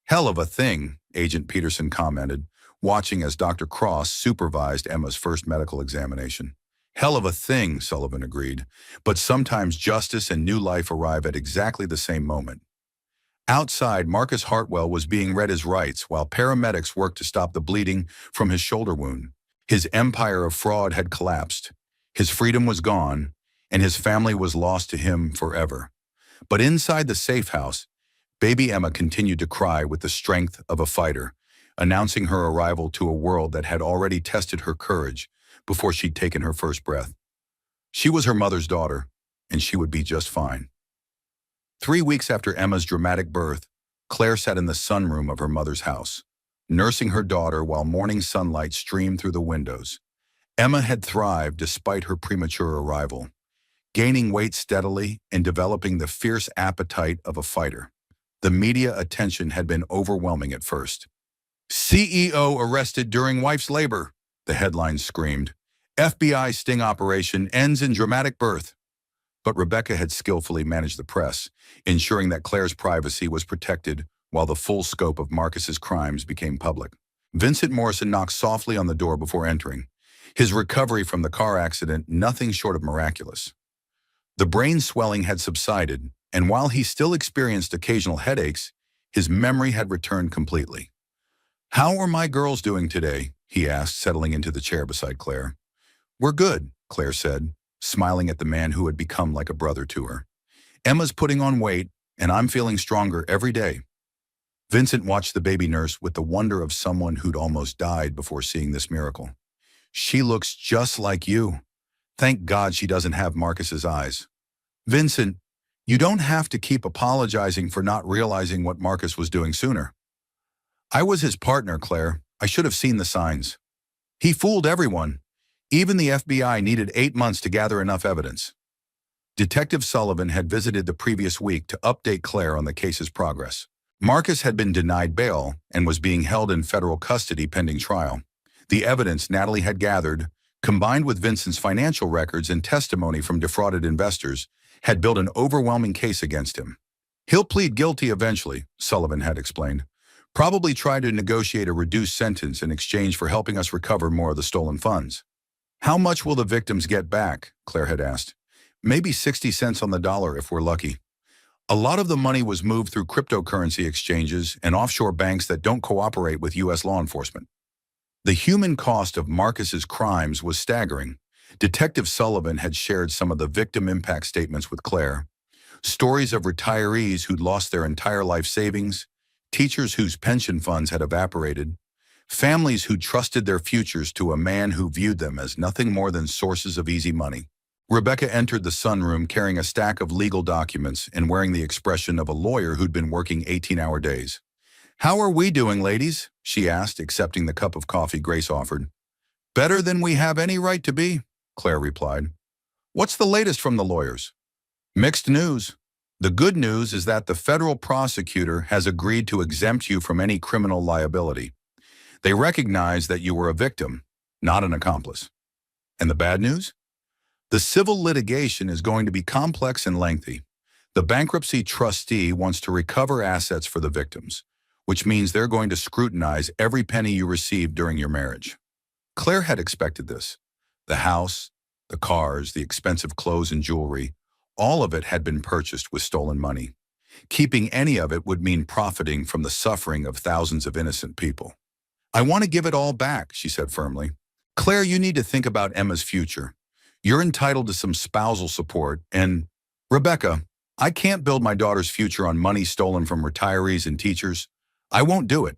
"Hell of a thing," Agent Peterson commented, watching as Dr. Cross supervised Emma's first medical examination. "Hell of a thing," Sullivan agreed, "but sometimes justice and new life arrive at exactly the same moment." Outside, Marcus Hartwell was being read his rights while paramedics worked to stop the bleeding from his shoulder wound. His empire of fraud had collapsed. His freedom was gone, and his family was lost to him forever. But inside the safe house, baby Emma continued to cry with the strength of a fighter, announcing her arrival to a world that had already tested her courage before she'd taken her first breath. She was her mother's daughter, and she would be just fine. 3 weeks after Emma's dramatic birth, Claire sat in the sunroom of her mother's house, nursing her daughter while morning sunlight streamed through the windows. Emma had thrived despite her premature arrival, gaining weight steadily and developing the fierce appetite of a fighter. The media attention had been overwhelming at first. "CEO arrested during wife's labor," the headlines screamed. "FBI sting operation ends in dramatic birth." But Rebecca had skillfully managed the press, ensuring that Claire's privacy was protected while the full scope of Marcus's crimes became public. Vincent Morrison knocked softly on the door before entering, his recovery from the car accident nothing short of miraculous. The brain swelling had subsided, and while he still experienced occasional headaches, his memory had returned completely. How are my girls doing today? He asked, settling into the chair beside Claire. We're good, Claire said, smiling at the man who had become like a brother to her. Emma's putting on weight, and I'm feeling stronger every day. Vincent watched the baby nurse with the wonder of someone who'd almost died before seeing this miracle. She looks just like you. Thank God she doesn't have Marcus's eyes. Vincent, you don't have to keep apologizing for not realizing what Marcus was doing sooner. I was his partner, Claire. I should have seen the signs. He fooled everyone. Even the FBI needed 8 months to gather enough evidence. Detective Sullivan had visited the previous week to update Claire on the case's progress. Marcus had been denied bail and was being held in federal custody pending trial. The evidence Natalie had gathered, combined with Vincent's financial records and testimony from defrauded investors, had built an overwhelming case against him. He'll plead guilty eventually, Sullivan had explained. Probably try to negotiate a reduced sentence in exchange for helping us recover more of the stolen funds. How much will the victims get back? Claire had asked. Maybe 60 cents on the dollar if we're lucky. A lot of the money was moved through cryptocurrency exchanges and offshore banks that don't cooperate with U.S. law enforcement. The human cost of Marcus's crimes was staggering. Detective Sullivan had shared some of the victim impact statements with Claire. Stories of retirees who'd lost their entire life savings, teachers whose pension funds had evaporated, families who trusted their futures to a man who viewed them as nothing more than sources of easy money. Rebecca entered the sunroom carrying a stack of legal documents and wearing the expression of a lawyer who'd been working 18-hour days. How are we doing, ladies? She asked, accepting the cup of coffee Grace offered. Better than we have any right to be, Claire replied. What's the latest from the lawyers? Mixed news. The good news is that the federal prosecutor has agreed to exempt you from any criminal liability. They recognize that you were a victim, not an accomplice. And the bad news? The civil litigation is going to be complex and lengthy. The bankruptcy trustee wants to recover assets for the victims, which means they're going to scrutinize every penny you received during your marriage. Claire had expected this. The house, the cars, the expensive clothes and jewelry, all of it had been purchased with stolen money. Keeping any of it would mean profiting from the suffering of thousands of innocent people. I want to give it all back, she said firmly. Claire, you need to think about Emma's future. You're entitled to some spousal support, and Rebecca, I can't build my daughter's future on money stolen from retirees and teachers. I won't do it.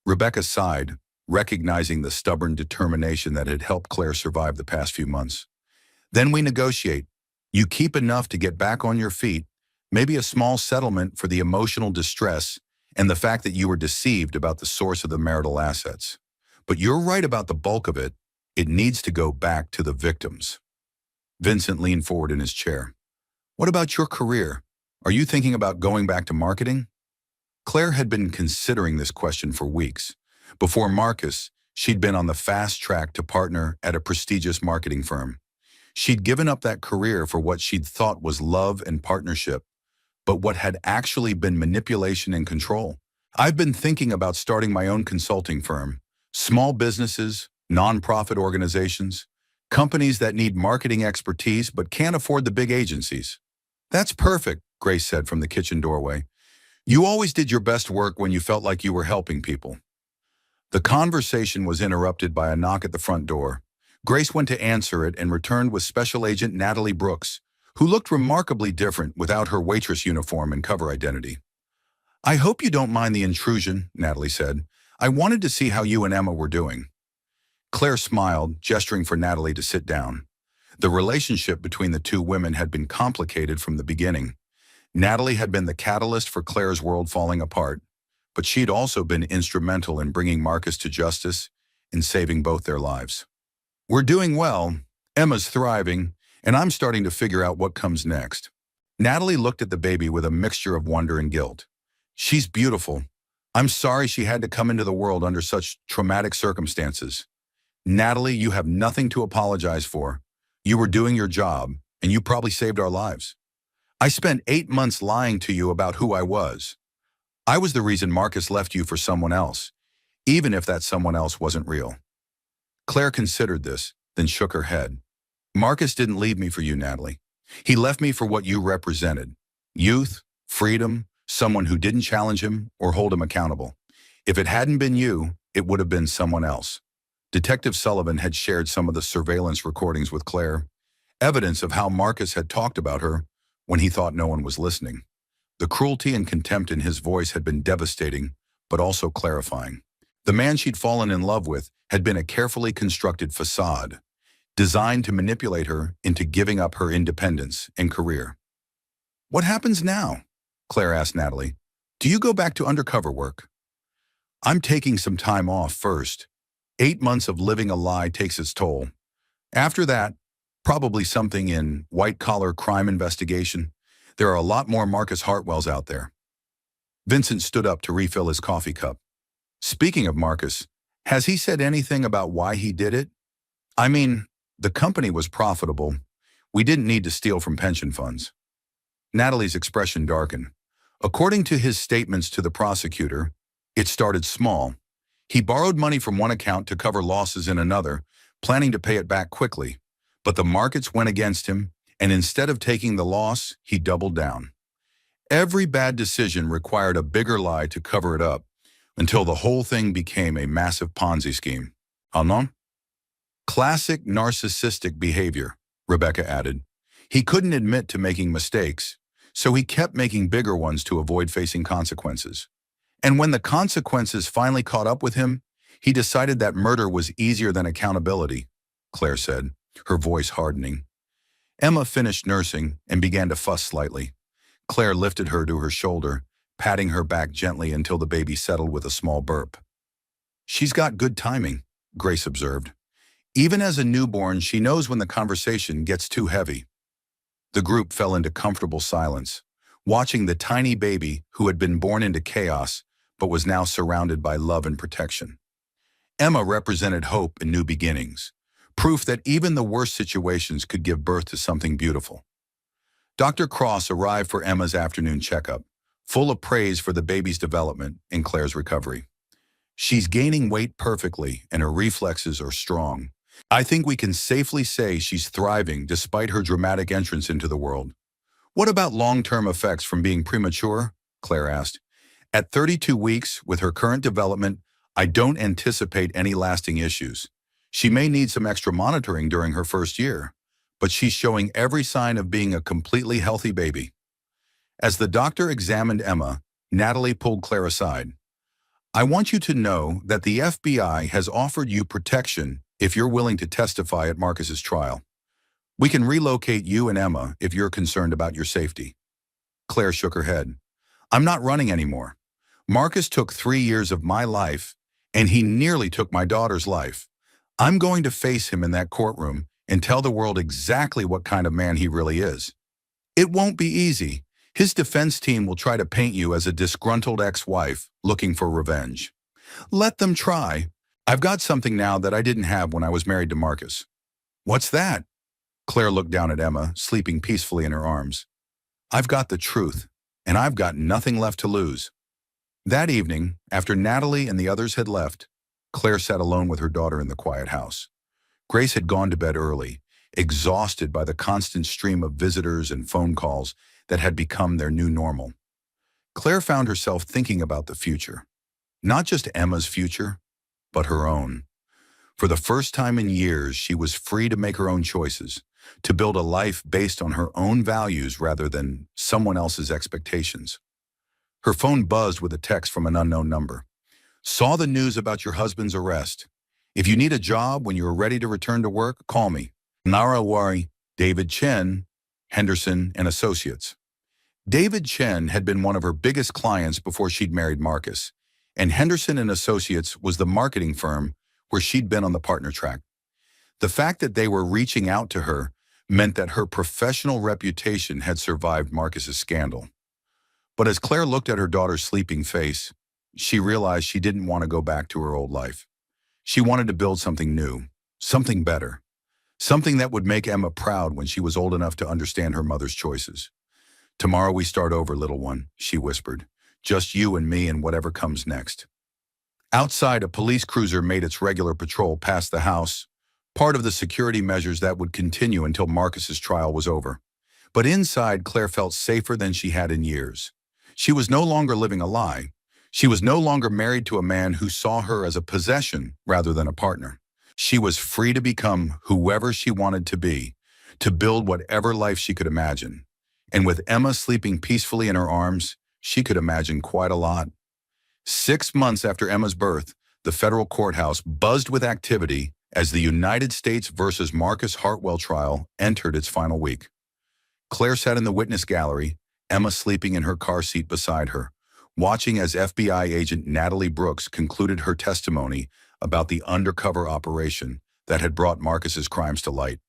Rebecca sighed, recognizing the stubborn determination that had helped Claire survive the past few months. Then we negotiate. You keep enough to get back on your feet, maybe a small settlement for the emotional distress and the fact that you were deceived about the source of the marital assets. But you're right about the bulk of it. It needs to go back to the victims. Vincent leaned forward in his chair. What about your career? Are you thinking about going back to marketing? Claire had been considering this question for weeks. Before Marcus, she'd been on the fast track to partner at a prestigious marketing firm. She'd given up that career for what she'd thought was love and partnership, but what had actually been manipulation and control. I've been thinking about starting my own consulting firm. Small businesses, nonprofit organizations, companies that need marketing expertise but can't afford the big agencies. That's perfect, Grace said from the kitchen doorway. You always did your best work when you felt like you were helping people. The conversation was interrupted by a knock at the front door. Grace went to answer it and returned with Special Agent Natalie Brooks, who looked remarkably different without her waitress uniform and cover identity. I hope you don't mind the intrusion, Natalie said. I wanted to see how you and Emma were doing. Claire smiled, gesturing for Natalie to sit down. The relationship between the two women had been complicated from the beginning. Natalie had been the catalyst for Claire's world falling apart, but she'd also been instrumental in bringing Marcus to justice and saving both their lives. We're doing well, Emma's thriving, and I'm starting to figure out what comes next. Natalie looked at the baby with a mixture of wonder and guilt. She's beautiful. I'm sorry she had to come into the world under such traumatic circumstances. Natalie, you have nothing to apologize for. You were doing your job, and you probably saved our lives. I spent 8 months lying to you about who I was. I was the reason Marcus left you for someone else, even if that someone else wasn't real. Claire considered this, then shook her head. Marcus didn't leave me for you, Natalie. He left me for what you represented. Youth, freedom, someone who didn't challenge him or hold him accountable. If it hadn't been you, it would have been someone else. Detective Sullivan had shared some of the surveillance recordings with Claire, evidence of how Marcus had talked about her when he thought no one was listening. The cruelty and contempt in his voice had been devastating, but also clarifying. The man she'd fallen in love with had been a carefully constructed facade, designed to manipulate her into giving up her independence and career. "What happens now?" Claire asked Natalie. "Do you go back to undercover work?" "I'm taking some time off first. 8 months of living a lie takes its toll. After that, probably something in white-collar crime investigation. There are a lot more Marcus Hartwells out there." Vincent stood up to refill his coffee cup. "Speaking of Marcus, has he said anything about why he did it? I mean, the company was profitable. We didn't need to steal from pension funds." Natalie's expression darkened. According to his statements to the prosecutor, it started small. He borrowed money from one account to cover losses in another, planning to pay it back quickly. But the markets went against him, and instead of taking the loss, he doubled down. Every bad decision required a bigger lie to cover it up, until the whole thing became a massive Ponzi scheme. "Ah, non?" "Classic narcissistic behavior," Rebecca added. "He couldn't admit to making mistakes, so he kept making bigger ones to avoid facing consequences. And when the consequences finally caught up with him, he decided that murder was easier than accountability," Claire said, her voice hardening. Emma finished nursing and began to fuss slightly. Claire lifted her to her shoulder, patting her back gently until the baby settled with a small burp. "She's got good timing," Grace observed. "Even as a newborn, she knows when the conversation gets too heavy." The group fell into comfortable silence, watching the tiny baby who had been born into chaos but was now surrounded by love and protection. Emma represented hope and new beginnings, proof that even the worst situations could give birth to something beautiful. Dr. Cross arrived for Emma's afternoon checkup, full of praise for the baby's development and Claire's recovery. "She's gaining weight perfectly and her reflexes are strong. I think we can safely say she's thriving despite her dramatic entrance into the world." "What about long-term effects from being premature?" Claire asked. "At 32 weeks, with her current development, I don't anticipate any lasting issues. She may need some extra monitoring during her first year, but she's showing every sign of being a completely healthy baby." As the doctor examined Emma, Natalie pulled Claire aside. "I want you to know that the FBI has offered you protection if you're willing to testify at Marcus's trial. We can relocate you and Emma if you're concerned about your safety." Claire shook her head. "I'm not running anymore. Marcus took 3 years of my life, and he nearly took my daughter's life. I'm going to face him in that courtroom and tell the world exactly what kind of man he really is. It won't be easy. His defense team will try to paint you as a disgruntled ex-wife looking for revenge. Let them try. I've got something now that I didn't have when I was married to Marcus." "What's that?" Claire looked down at Emma, sleeping peacefully in her arms. "I've got the truth, and I've got nothing left to lose." That evening, after Natalie and the others had left, Claire sat alone with her daughter in the quiet house. Grace had gone to bed early, exhausted by the constant stream of visitors and phone calls that had become their new normal. Claire found herself thinking about the future. Not just Emma's future, but her own. For the first time in years, she was free to make her own choices, to build a life based on her own values rather than someone else's expectations. Her phone buzzed with a text from an unknown number. "Saw the news about your husband's arrest. If you need a job when you are ready to return to work, call me. Nara Wari, David Chen, Henderson and Associates." David Chen had been one of her biggest clients before she'd married Marcus, and Henderson and Associates was the marketing firm where she'd been on the partner track. The fact that they were reaching out to her meant that her professional reputation had survived Marcus's scandal. But as Claire looked at her daughter's sleeping face, she realized she didn't want to go back to her old life. She wanted to build something new, something better, something that would make Emma proud when she was old enough to understand her mother's choices. "Tomorrow we start over, little one," she whispered. "Just you and me and whatever comes next." Outside, a police cruiser made its regular patrol past the house, part of the security measures that would continue until Marcus's trial was over. But inside, Claire felt safer than she had in years. She was no longer living a lie. She was no longer married to a man who saw her as a possession rather than a partner. She was free to become whoever she wanted to be, to build whatever life she could imagine. And with Emma sleeping peacefully in her arms, she could imagine quite a lot. 6 months after Emma's birth, the federal courthouse buzzed with activity as the United States versus Marcus Hartwell trial entered its final week. Claire sat in the witness gallery, Emma sleeping in her car seat beside her, watching as FBI agent Natalie Brooks concluded her testimony about the undercover operation that had brought Marcus's crimes to light.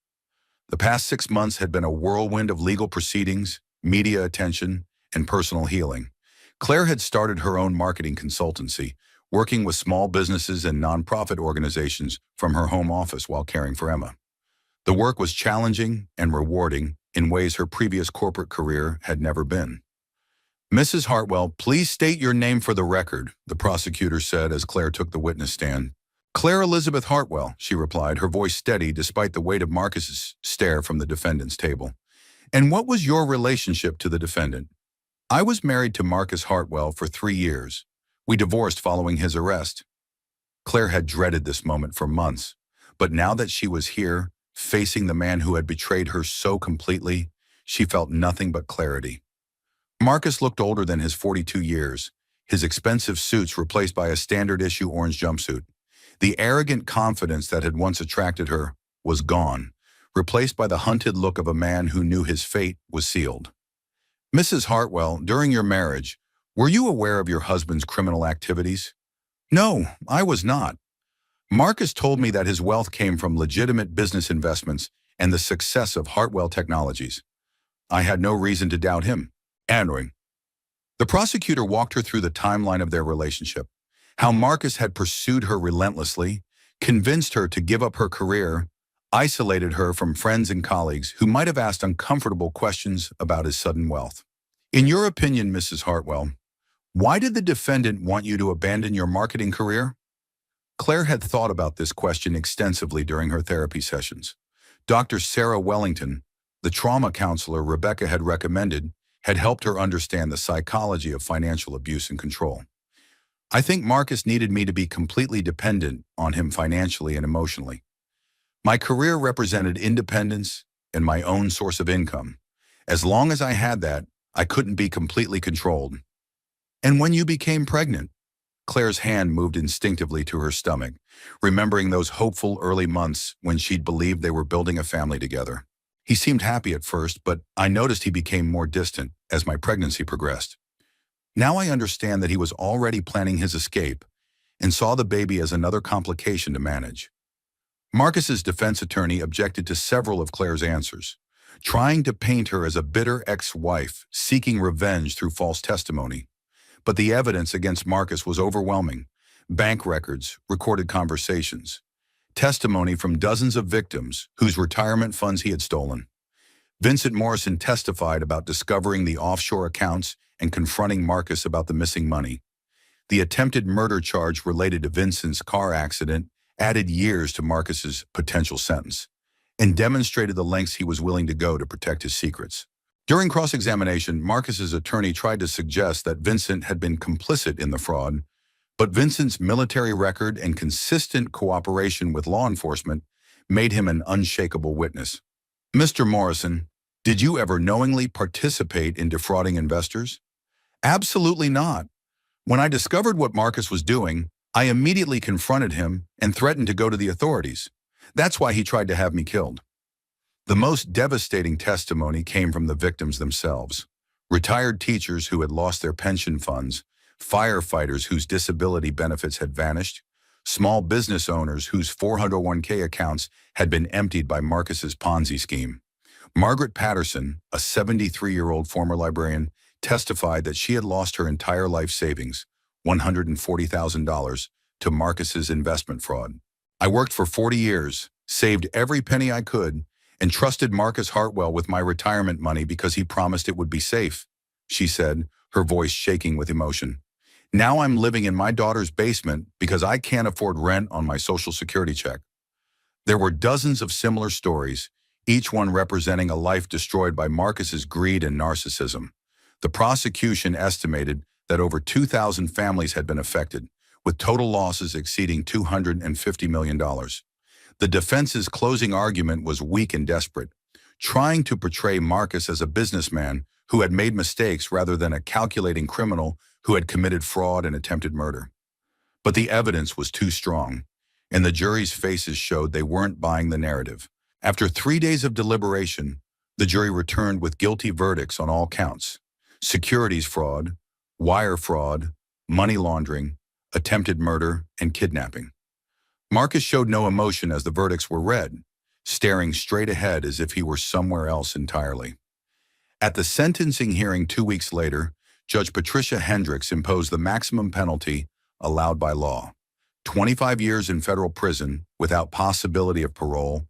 The past 6 months had been a whirlwind of legal proceedings, media attention, and personal healing. Claire had started her own marketing consultancy, working with small businesses and nonprofit organizations from her home office while caring for Emma. The work was challenging and rewarding in ways her previous corporate career had never been. "Mrs. Hartwell, please state your name for the record," the prosecutor said as Claire took the witness stand. "Claire Elizabeth Hartwell," she replied, her voice steady despite the weight of Marcus's stare from the defendant's table. "And what was your relationship to the defendant?" "I was married to Marcus Hartwell for 3 years. We divorced following his arrest." Claire had dreaded this moment for months, but now that she was here, facing the man who had betrayed her so completely, she felt nothing but clarity. Marcus looked older than his 42 years, his expensive suits replaced by a standard-issue orange jumpsuit. The arrogant confidence that had once attracted her was gone, replaced by the hunted look of a man who knew his fate was sealed. "Mrs. Hartwell, during your marriage, were you aware of your husband's criminal activities?" "No, I was not. Marcus told me that his wealth came from legitimate business investments and the success of Hartwell Technologies. I had no reason to doubt him." Answering. The prosecutor walked her through the timeline of their relationship, how Marcus had pursued her relentlessly, convinced her to give up her career, isolated her from friends and colleagues who might have asked uncomfortable questions about his sudden wealth. "In your opinion, Mrs. Hartwell, why did the defendant want you to abandon your marketing career?" Claire had thought about this question extensively during her therapy sessions. Dr. Sarah Wellington, the trauma counselor Rebecca had recommended, had helped her understand the psychology of financial abuse and control. "I think Marcus needed me to be completely dependent on him financially and emotionally. My career represented independence and my own source of income. As long as I had that, I couldn't be completely controlled." "And when you became pregnant?" Claire's hand moved instinctively to her stomach, remembering those hopeful early months when she'd believed they were building a family together. "He seemed happy at first, but I noticed he became more distant as my pregnancy progressed. Now I understand that he was already planning his escape and saw the baby as another complication to manage." Marcus's defense attorney objected to several of Claire's answers, trying to paint her as a bitter ex-wife seeking revenge through false testimony. But the evidence against Marcus was overwhelming. Bank records, recorded conversations, testimony from dozens of victims whose retirement funds he had stolen. Vincent Morrison testified about discovering the offshore accounts and confronting Marcus about the missing money. The attempted murder charge related to Vincent's car accident added years to Marcus's potential sentence and demonstrated the lengths he was willing to go to protect his secrets. During cross-examination, Marcus's attorney tried to suggest that Vincent had been complicit in the fraud, but Vincent's military record and consistent cooperation with law enforcement made him an unshakable witness. "Mr. Morrison, did you ever knowingly participate in defrauding investors?" "Absolutely not. When I discovered what Marcus was doing, I immediately confronted him and threatened to go to the authorities. That's why he tried to have me killed." The most devastating testimony came from the victims themselves. Retired teachers who had lost their pension funds, firefighters whose disability benefits had vanished, small business owners whose 401k accounts had been emptied by Marcus's Ponzi scheme. Margaret Patterson, a 73-year-old former librarian, testified that she had lost her entire life savings, $140,000, to Marcus's investment fraud. "I worked for 40 years, saved every penny I could, and trusted Marcus Hartwell with my retirement money because he promised it would be safe," she said, her voice shaking with emotion. "Now I'm living in my daughter's basement because I can't afford rent on my Social Security check." There were dozens of similar stories, each one representing a life destroyed by Marcus's greed and narcissism. The prosecution estimated that over 2,000 families had been affected, with total losses exceeding $250 million. The defense's closing argument was weak and desperate, trying to portray Marcus as a businessman who had made mistakes rather than a calculating criminal who had committed fraud and attempted murder. But the evidence was too strong, and the jury's faces showed they weren't buying the narrative. After 3 days of deliberation, the jury returned with guilty verdicts on all counts: securities fraud, wire fraud, money laundering, attempted murder, and kidnapping. Marcus showed no emotion as the verdicts were read, staring straight ahead as if he were somewhere else entirely. At the sentencing hearing 2 weeks later, Judge Patricia Hendricks imposed the maximum penalty allowed by law: 25 years in federal prison without possibility of parole,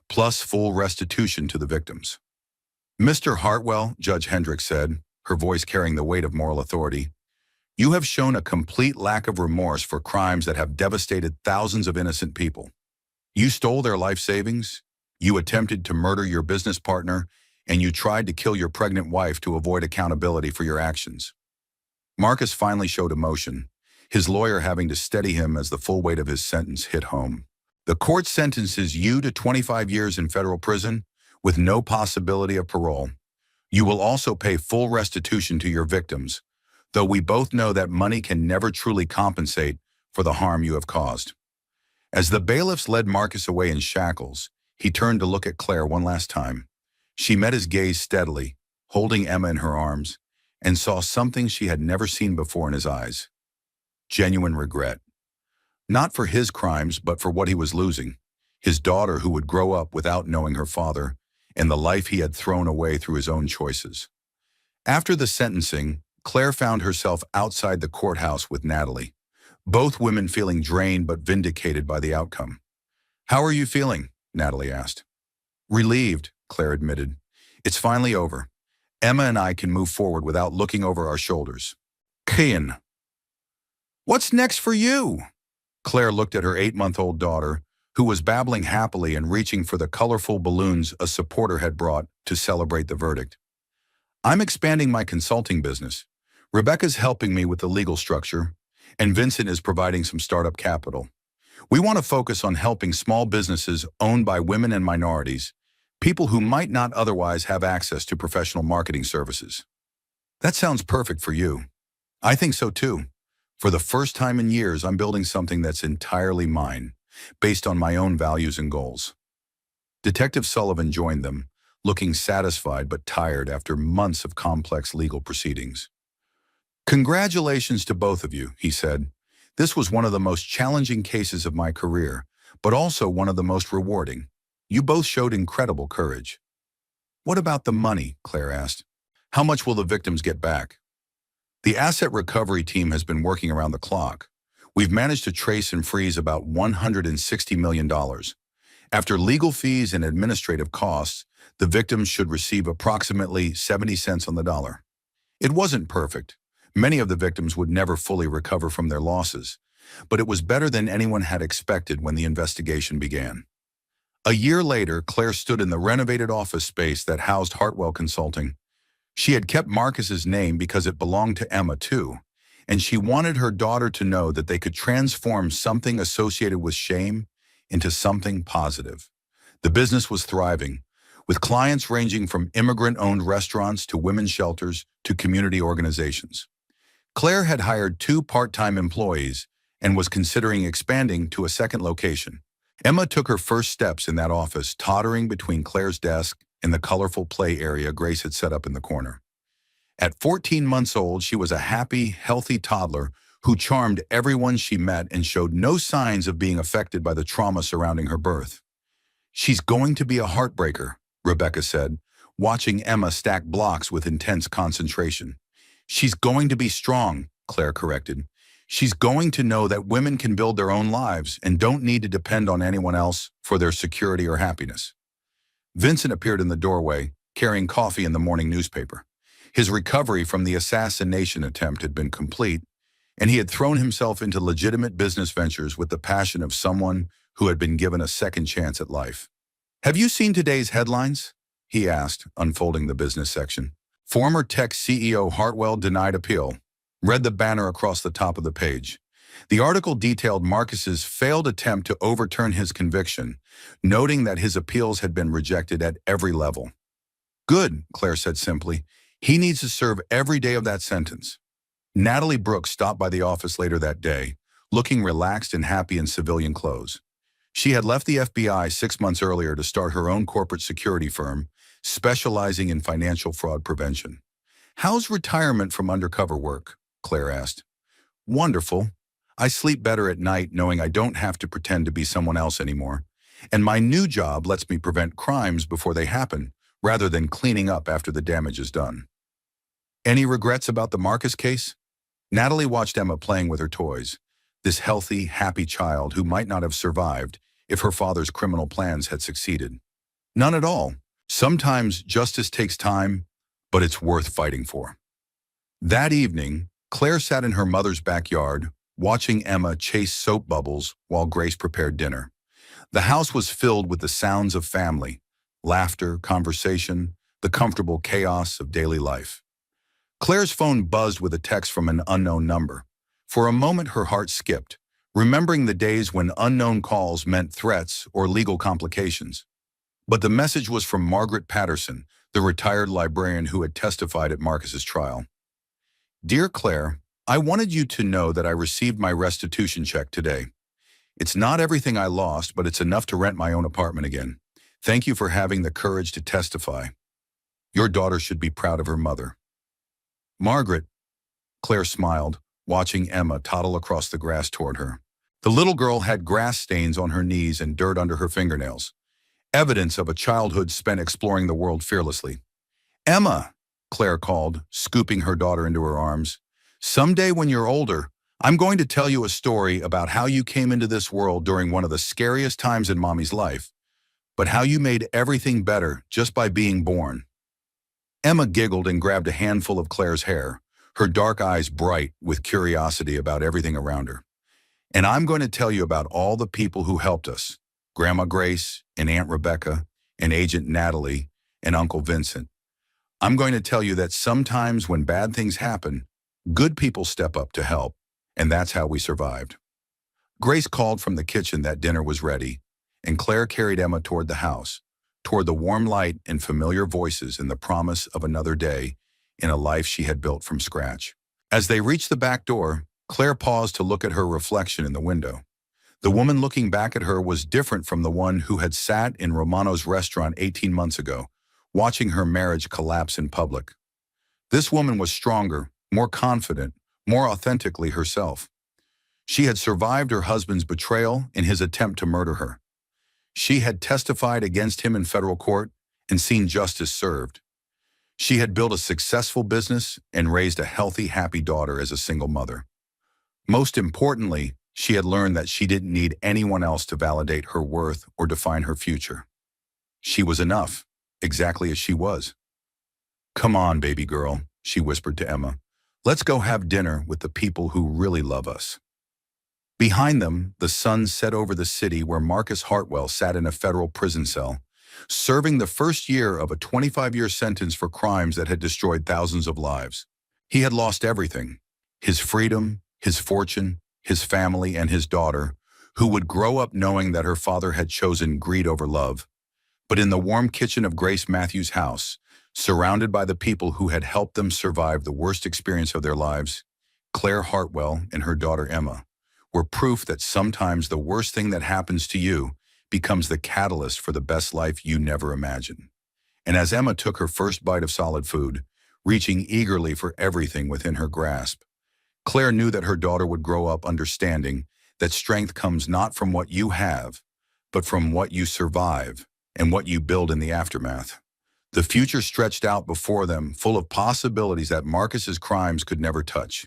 plus full restitution to the victims. "Mr. Hartwell," Judge Hendricks said, her voice carrying the weight of moral authority, "you have shown a complete lack of remorse for crimes that have devastated thousands of innocent people. You stole their life savings, you attempted to murder your business partner, and you tried to kill your pregnant wife to avoid accountability for your actions." Marcus finally showed emotion, his lawyer having to steady him as the full weight of his sentence hit home. "The court sentences you to 25 years in federal prison with no possibility of parole. You will also pay full restitution to your victims, though we both know that money can never truly compensate for the harm you have caused." As the bailiffs led Marcus away in shackles, he turned to look at Claire one last time. She met his gaze steadily, holding Emma in her arms, and saw something she had never seen before in his eyes: genuine regret. Not for his crimes, but for what he was losing: his daughter who would grow up without knowing her father, and the life he had thrown away through his own choices. After the sentencing, Claire found herself outside the courthouse with Natalie, both women feeling drained but vindicated by the outcome. "How are you feeling?" Natalie asked. "Relieved," Claire admitted. "It's finally over. Emma and I can move forward without looking over our shoulders." "Kian, what's next for you?" Claire looked at her 8-month-old daughter, who was babbling happily and reaching for the colorful balloons a supporter had brought to celebrate the verdict. "I'm expanding my consulting business. Rebecca's helping me with the legal structure, and Vincent is providing some startup capital. We want to focus on helping small businesses owned by women and minorities, people who might not otherwise have access to professional marketing services." "That sounds perfect for you." "I think so too. For the first time in years, I'm building something that's entirely mine, based on my own values and goals." Detective Sullivan joined them, looking satisfied but tired after months of complex legal proceedings. "Congratulations to both of you," he said. "This was one of the most challenging cases of my career, but also one of the most rewarding. You both showed incredible courage." "What about the money?" Claire asked. "How much will the victims get back?" "The asset recovery team has been working around the clock. We've managed to trace and freeze about $160 million. After legal fees and administrative costs, the victims should receive approximately 70 cents on the dollar. It wasn't perfect. Many of the victims would never fully recover from their losses, but it was better than anyone had expected when the investigation began." A year later, Claire stood in the renovated office space that housed Hartwell Consulting. She had kept Marcus's name because it belonged to Emma too, and she wanted her daughter to know that they could transform something associated with shame into something positive. The business was thriving, with clients ranging from immigrant-owned restaurants to women's shelters to community organizations. Claire had hired 2 part-time employees and was considering expanding to a second location. Emma took her first steps in that office, tottering between Claire's desk and the colorful play area Grace had set up in the corner. At 14 months old, she was a happy, healthy toddler who charmed everyone she met and showed no signs of being affected by the trauma surrounding her birth. "She's going to be a heartbreaker," Rebecca said, watching Emma stack blocks with intense concentration. "She's going to be strong," Claire corrected. "She's going to know that women can build their own lives and don't need to depend on anyone else for their security or happiness." Vincent appeared in the doorway, carrying coffee and the morning newspaper. His recovery from the assassination attempt had been complete, and he had thrown himself into legitimate business ventures with the passion of someone who had been given a second chance at life. "Have you seen today's headlines?" he asked, unfolding the business section. "Former tech CEO Hartwell denied appeal." Read the banner across the top of the page. The article detailed Marcus's failed attempt to overturn his conviction, noting that his appeals had been rejected at every level. Good, Claire said simply. He needs to serve every day of that sentence. Natalie Brooks stopped by the office later that day, looking relaxed and happy in civilian clothes. She had left the FBI 6 months earlier to start her own corporate security firm, specializing in financial fraud prevention. "How's retirement from undercover work?" Claire asked. "Wonderful. I sleep better at night knowing I don't have to pretend to be someone else anymore. And my new job lets me prevent crimes before they happen, rather than cleaning up after the damage is done." "Any regrets about the Marcus case?" Natalie watched Emma playing with her toys, this healthy, happy child who might not have survived if her father's criminal plans had succeeded. "None at all. Sometimes justice takes time, but it's worth fighting for." That evening, Claire sat in her mother's backyard, watching Emma chase soap bubbles while Grace prepared dinner. The house was filled with the sounds of family, laughter, conversation, the comfortable chaos of daily life. Claire's phone buzzed with a text from an unknown number. For a moment, her heart skipped, remembering the days when unknown calls meant threats or legal complications. But the message was from Margaret Patterson, the retired librarian who had testified at Marcus's trial. "Dear Claire, I wanted you to know that I received my restitution check today. It's not everything I lost, but it's enough to rent my own apartment again. Thank you for having the courage to testify. Your daughter should be proud of her mother." "Margaret," Claire smiled, watching Emma toddle across the grass toward her. The little girl had grass stains on her knees and dirt under her fingernails, evidence of a childhood spent exploring the world fearlessly. "Emma," Claire called, scooping her daughter into her arms. "Someday when you're older, I'm going to tell you a story about how you came into this world during one of the scariest times in Mommy's life, but how you made everything better just by being born." Emma giggled and grabbed a handful of Claire's hair, her dark eyes bright with curiosity about everything around her. "And I'm going to tell you about all the people who helped us, Grandma Grace and Aunt Rebecca and Agent Natalie and Uncle Vincent. I'm going to tell you that sometimes when bad things happen, good people step up to help, and that's how we survived." Grace called from the kitchen that dinner was ready, and Claire carried Emma toward the house, toward the warm light and familiar voices and the promise of another day in a life she had built from scratch. As they reached the back door, Claire paused to look at her reflection in the window. The woman looking back at her was different from the one who had sat in Romano's restaurant 18 months ago, watching her marriage collapse in public. This woman was stronger, more confident, more authentically herself. She had survived her husband's betrayal and his attempt to murder her. She had testified against him in federal court and seen justice served. She had built a successful business and raised a healthy, happy daughter as a single mother. Most importantly, she had learned that she didn't need anyone else to validate her worth or define her future. She was enough, exactly as she was. "Come on, baby girl," she whispered to Emma. "Let's go have dinner with the people who really love us." Behind them, the sun set over the city where Marcus Hartwell sat in a federal prison cell, serving the first year of a 25-year sentence for crimes that had destroyed thousands of lives. He had lost everything: his freedom, his fortune, his family, and his daughter, who would grow up knowing that her father had chosen greed over love. But in the warm kitchen of Grace Matthews' house, surrounded by the people who had helped them survive the worst experience of their lives, Claire Hartwell and her daughter Emma were proof that sometimes the worst thing that happens to you becomes the catalyst for the best life you never imagined. And as Emma took her first bite of solid food, reaching eagerly for everything within her grasp, Claire knew that her daughter would grow up understanding that strength comes not from what you have, but from what you survive and what you build in the aftermath. The future stretched out before them, full of possibilities that Marcus's crimes could never touch.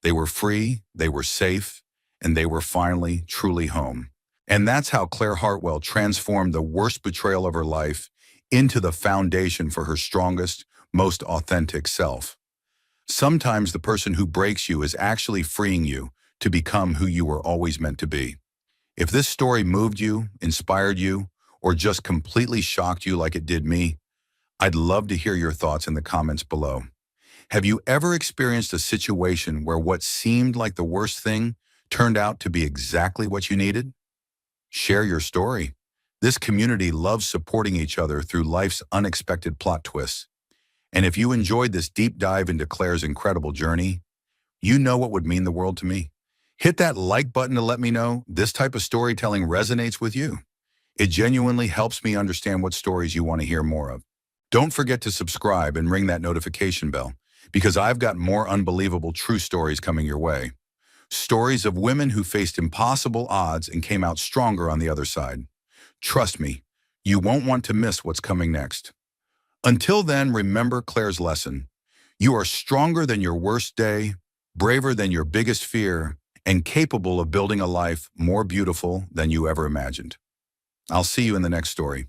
They were free, they were safe, and they were finally truly home. And that's how Claire Hartwell transformed the worst betrayal of her life into the foundation for her strongest, most authentic self. Sometimes the person who breaks you is actually freeing you to become who you were always meant to be. If this story moved you, inspired you, or just completely shocked you like it did me, I'd love to hear your thoughts in the comments below. Have you ever experienced a situation where what seemed like the worst thing turned out to be exactly what you needed? Share your story. This community loves supporting each other through life's unexpected plot twists. And if you enjoyed this deep dive into Claire's incredible journey, you know what would mean the world to me. Hit that like button to let me know this type of storytelling resonates with you. It genuinely helps me understand what stories you want to hear more of. Don't forget to subscribe and ring that notification bell, because I've got more unbelievable true stories coming your way. Stories of women who faced impossible odds and came out stronger on the other side. Trust me, you won't want to miss what's coming next. Until then, remember Claire's lesson. You are stronger than your worst day, braver than your biggest fear, and capable of building a life more beautiful than you ever imagined. I'll see you in the next story.